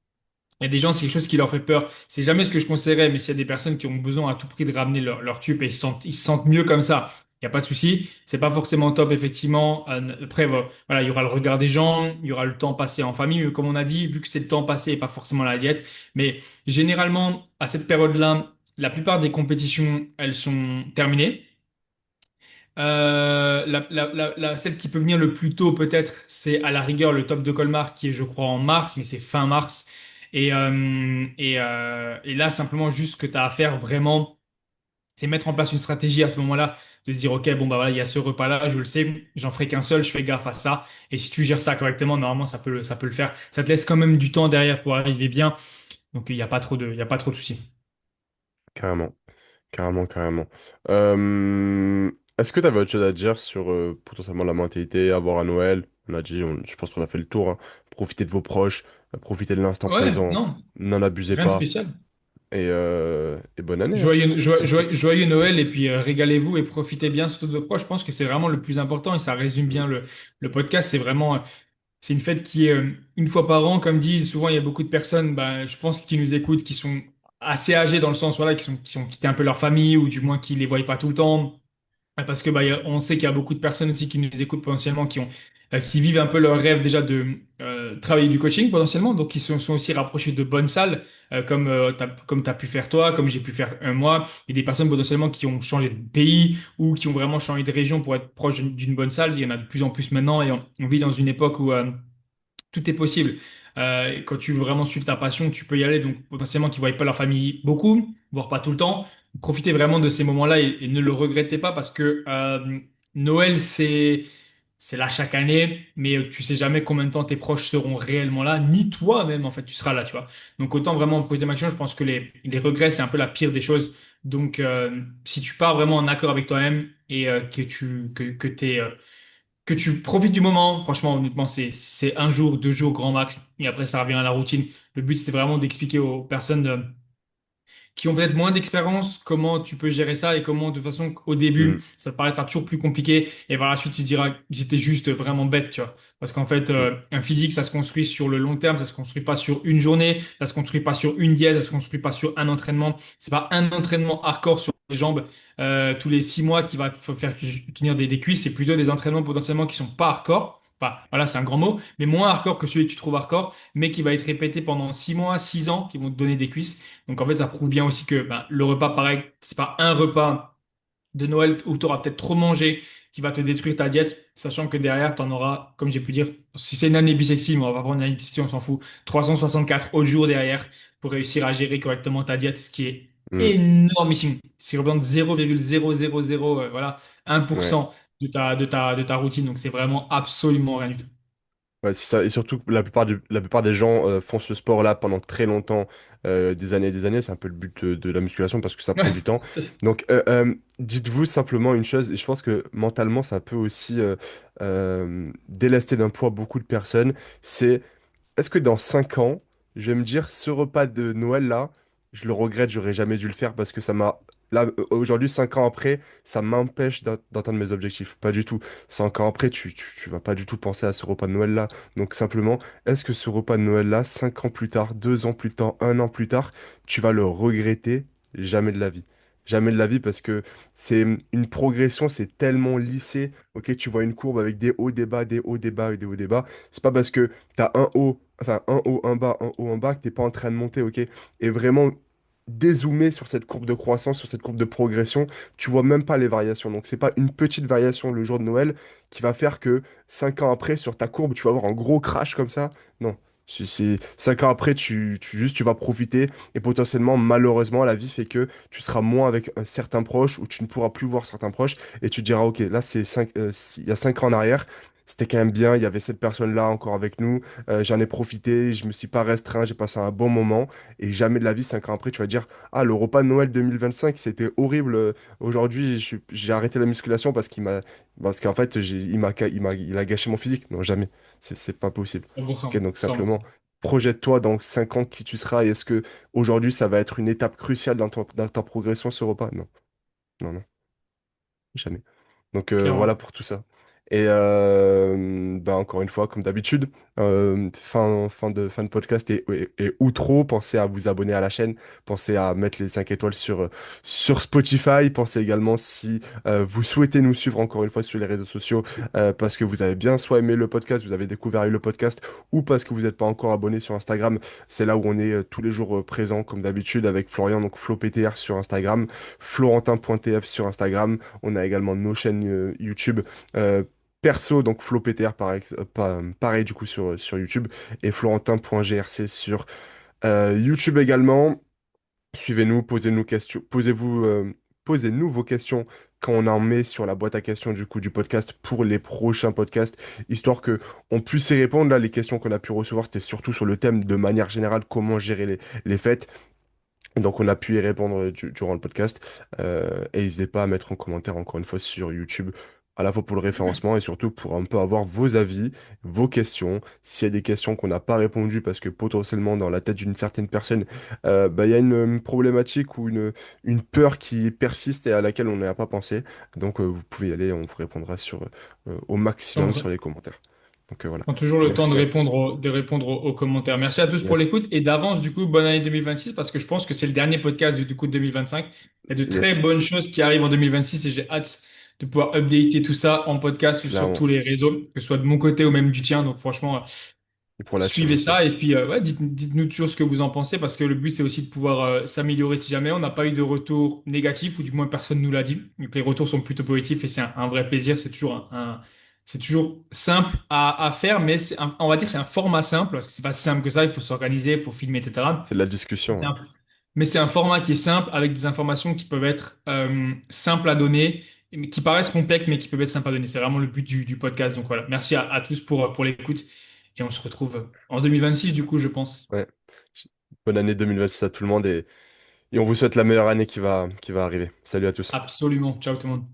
il y a des gens, c'est quelque chose qui leur fait peur. C'est jamais ce que je conseillerais, mais s'il y a des personnes qui ont besoin à tout prix de ramener leur tube et ils se sentent mieux comme ça, il n'y a pas de souci. C'est pas forcément top, effectivement. Après, voilà, il y aura le regard des gens, il y aura le temps passé en famille. Mais comme on a dit, vu que c'est le temps passé et pas forcément la diète, mais généralement, à cette période-là, la plupart des compétitions, elles sont terminées. Celle qui peut venir le plus tôt, peut-être, c'est à la rigueur le top de Colmar, qui est, je crois, en mars, mais c'est fin mars. Et là, simplement, juste ce que tu as à faire vraiment, c'est mettre en place une stratégie à ce moment-là, de se dire, OK, bon, bah voilà, il y a ce repas-là, je le sais, j'en ferai qu'un seul, je fais gaffe à ça. Et si tu gères ça correctement, normalement, ça peut le faire. Ça te laisse quand même du temps derrière pour arriver bien. Donc, il y a pas trop de soucis. Carrément. Carrément, carrément. Est-ce que tu avais autre chose à dire sur potentiellement la mentalité, avoir à Noël? On a dit, je pense qu'on a fait le tour, hein. Profitez de vos proches, profitez de l'instant Ouais, présent, non, n'en abusez rien de pas spécial. et bonne année, hein. Joyeux Noël et puis régalez-vous et profitez bien surtout de vos proches. Je pense que c'est vraiment le plus important et ça résume Mm, bien le podcast. C'est vraiment, c'est une fête qui est une fois par an, comme disent souvent, il y a beaucoup de personnes, bah, je pense, qui nous écoutent, qui sont assez âgées dans le sens, voilà, qui ont quitté un peu leur famille ou du moins qui les voient pas tout le temps. Parce que bah, on sait qu'il y a beaucoup de personnes aussi qui nous écoutent potentiellement, qui vivent un peu leur rêve déjà de travailler du coaching potentiellement, donc qui sont aussi rapprochés de bonnes salles, comme t'as pu faire toi, comme j'ai pu faire moi, et des personnes potentiellement qui ont changé de pays ou qui ont vraiment changé de région pour être proche d'une bonne salle. Il y en a de plus en plus maintenant et on vit dans une époque où tout est possible. Et quand tu veux vraiment suivre ta passion, tu peux y aller. Donc, potentiellement, qui ne voient pas leur famille beaucoup, voire pas tout le temps. Profitez vraiment de ces moments-là et ne le regrettez pas parce que Noël, c'est là chaque année, mais tu sais jamais combien de temps tes proches seront réellement là, ni toi-même, en fait, tu seras là, tu vois. Donc, autant vraiment en profiter maximum. Je pense que les regrets, c'est un peu la pire des choses. Donc, si tu pars vraiment en accord avec toi-même et que t'es, que tu profites du moment. Franchement, honnêtement, c'est un jour, 2 jours grand max, et après ça revient à la routine. Le but, c'était vraiment d'expliquer aux personnes qui ont peut-être moins d'expérience comment tu peux gérer ça et comment, de toute façon, au mm, début, ça te paraîtra toujours plus compliqué, et par la suite, tu diras, j'étais juste vraiment bête, tu vois. Parce qu'en fait, mm, un physique, ça se construit sur le long terme, ça se construit pas sur une journée, ça se construit pas sur une diète, ça se construit pas sur un entraînement. C'est pas un entraînement hardcore sur les jambes tous les 6 mois qui va te faire tenir des cuisses, c'est plutôt des entraînements potentiellement qui sont pas hardcore. Enfin, voilà, c'est un grand mot, mais moins hardcore que celui que tu trouves hardcore, mais qui va être répété pendant 6 mois, 6 ans, qui vont te donner des cuisses. Donc en fait, ça prouve bien aussi que ben, le repas, pareil, c'est pas un repas de Noël où tu auras peut-être trop mangé qui va te détruire ta diète, sachant que derrière, tu en auras, comme j'ai pu dire, si c'est une année bissextile, mais on va pas prendre une année bissextile, on s'en fout, 364 autres jours derrière pour réussir à gérer correctement ta diète, ce qui est mm. énormissime. C'est représente 0,000 voilà, Ouais. 1% de ta routine, donc c'est vraiment absolument rien du tout. Ouais, c'est ça. Et surtout, la plupart des gens font ce sport-là pendant très longtemps, des années et des années. C'est un peu le but de la musculation parce que ça prend Ouais, du temps. c'est- Donc, dites-vous simplement une chose, et je pense que mentalement, ça peut aussi délester d'un poids beaucoup de personnes. C'est est-ce que dans 5 ans, je vais me dire, ce repas de Noël-là, je le regrette, j'aurais jamais dû le faire parce que ça m'a... Là, aujourd'hui, 5 ans après, ça m'empêche d'atteindre mes objectifs. Pas du tout. 5 ans après, tu vas pas du tout penser à ce repas de Noël-là. Donc simplement, est-ce que ce repas de Noël-là, 5 ans plus tard, 2 ans plus tard, 1 an plus tard, tu vas le regretter? Jamais de la vie. Jamais de la vie parce que c'est une progression, c'est tellement lissé. Ok, tu vois une courbe avec des hauts, des bas, des hauts, des bas et des hauts, des bas. C'est pas parce que t'as un haut, un haut, un bas, que t'es pas en train de monter, ok? Et vraiment, dézoomer sur cette courbe de croissance, sur cette courbe de progression, tu vois même pas les variations. Donc, c'est pas une petite variation le jour de Noël qui va faire que 5 ans après, sur ta courbe, tu vas avoir un gros crash comme ça. Non. 5 ans après, juste, tu vas profiter et potentiellement, malheureusement, la vie fait que tu seras moins avec certains proches ou tu ne pourras plus voir certains proches et tu te diras, OK, là, il y a 5 ans en arrière, c'était quand même bien, il y avait cette personne-là encore avec nous, j'en ai profité, je me suis pas restreint, j'ai passé un bon moment et jamais de la vie, 5 ans après, tu vas dire, ah, le repas de Noël 2025, c'était horrible. Aujourd'hui, j'ai arrêté la musculation parce qu'en fait, il a gâché mon physique. Non, jamais. C'est pas possible. Ok, 100%, donc 100%. simplement, projette-toi dans 5 ans qui tu seras et est-ce que aujourd'hui, ça va être une étape cruciale dans ta progression, ce repas? Non, non, non, jamais. Donc voilà Clairement. pour tout ça. Et bah, encore une fois, comme d'habitude, fin de podcast et outro, pensez à vous abonner à la chaîne, pensez à mettre les 5 étoiles sur Spotify, pensez également si vous souhaitez nous suivre encore une fois sur les réseaux sociaux parce que vous avez bien soit aimé le podcast, vous avez découvert le podcast, ou parce que vous n'êtes pas encore abonné sur Instagram, c'est là où on est tous les jours présents comme d'habitude avec Florian, donc FloPTR sur Instagram, Florentin.tf sur Instagram. On a également nos chaînes YouTube euh, perso, donc FloPTR pareil du coup sur YouTube, et Florentin.grc sur YouTube également. Suivez-nous, posez-nous questions, posez-nous vos questions quand on en met sur la boîte à questions du coup du podcast pour les prochains podcasts, histoire que on puisse y répondre. Là, les questions qu'on a pu recevoir, c'était surtout sur le thème de manière générale, comment gérer les fêtes. Donc on a pu y répondre durant le podcast. Et n'hésitez pas à mettre en commentaire encore une fois sur YouTube, à la fois pour le référencement et surtout pour un peu avoir vos avis, vos questions. S'il y a des questions qu'on n'a pas répondu parce que potentiellement dans la tête d'une certaine personne, bah, il y a une problématique ou une peur qui persiste et à laquelle on n'a pas pensé. Donc vous pouvez y aller, on vous répondra au maximum sur les commentaires. Donc voilà. Prends toujours le temps de Merci à tous. répondre aux commentaires. Merci à tous pour Yes. l'écoute et d'avance, du coup, bonne année 2026 parce que je pense que c'est le dernier podcast du coup de 2025. Il y a de très Yes. bonnes choses qui arrivent en 2026 et j'ai hâte de pouvoir updater tout ça en podcast ou sur Clairement. tous les réseaux, que ce soit de mon côté ou même du tien. Donc franchement, Et pour la tienne suivez aussi. ça et puis ouais, dites-nous toujours ce que vous en pensez parce que le but c'est aussi de pouvoir s'améliorer si jamais on n'a pas eu de retour négatif ou du moins personne nous l'a dit. Donc les retours sont plutôt positifs et c'est un vrai plaisir. C'est toujours c'est toujours simple à faire, mais on va dire que c'est un format simple parce que c'est pas si simple que ça. Il faut s'organiser, il faut filmer, etc. C'est de la discussion, C'est hein. un- Mais c'est un format qui est simple avec des informations qui peuvent être simples à donner, mais qui paraissent complexes mais qui peuvent être simples à donner. C'est vraiment le but du podcast. Donc voilà, merci à tous pour l'écoute et on se retrouve en 2026 du coup, je pense. Ouais. Bonne année 2026 à tout le monde et on vous souhaite la meilleure année qui va arriver. Salut à tous. Absolument. Ciao tout le monde.